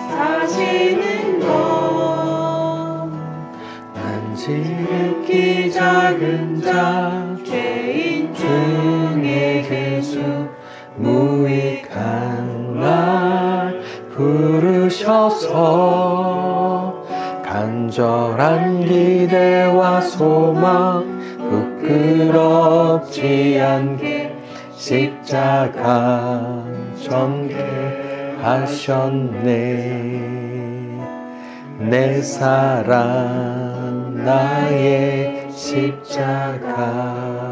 S1: 사시는 것. 난 지극히 작은 자 죄인 중에 예수 무익한 날 부르셔서 간절한 기대와 소망 부끄럽지 않게 십자가 전개하셨네. 내 사랑 나의 십자가.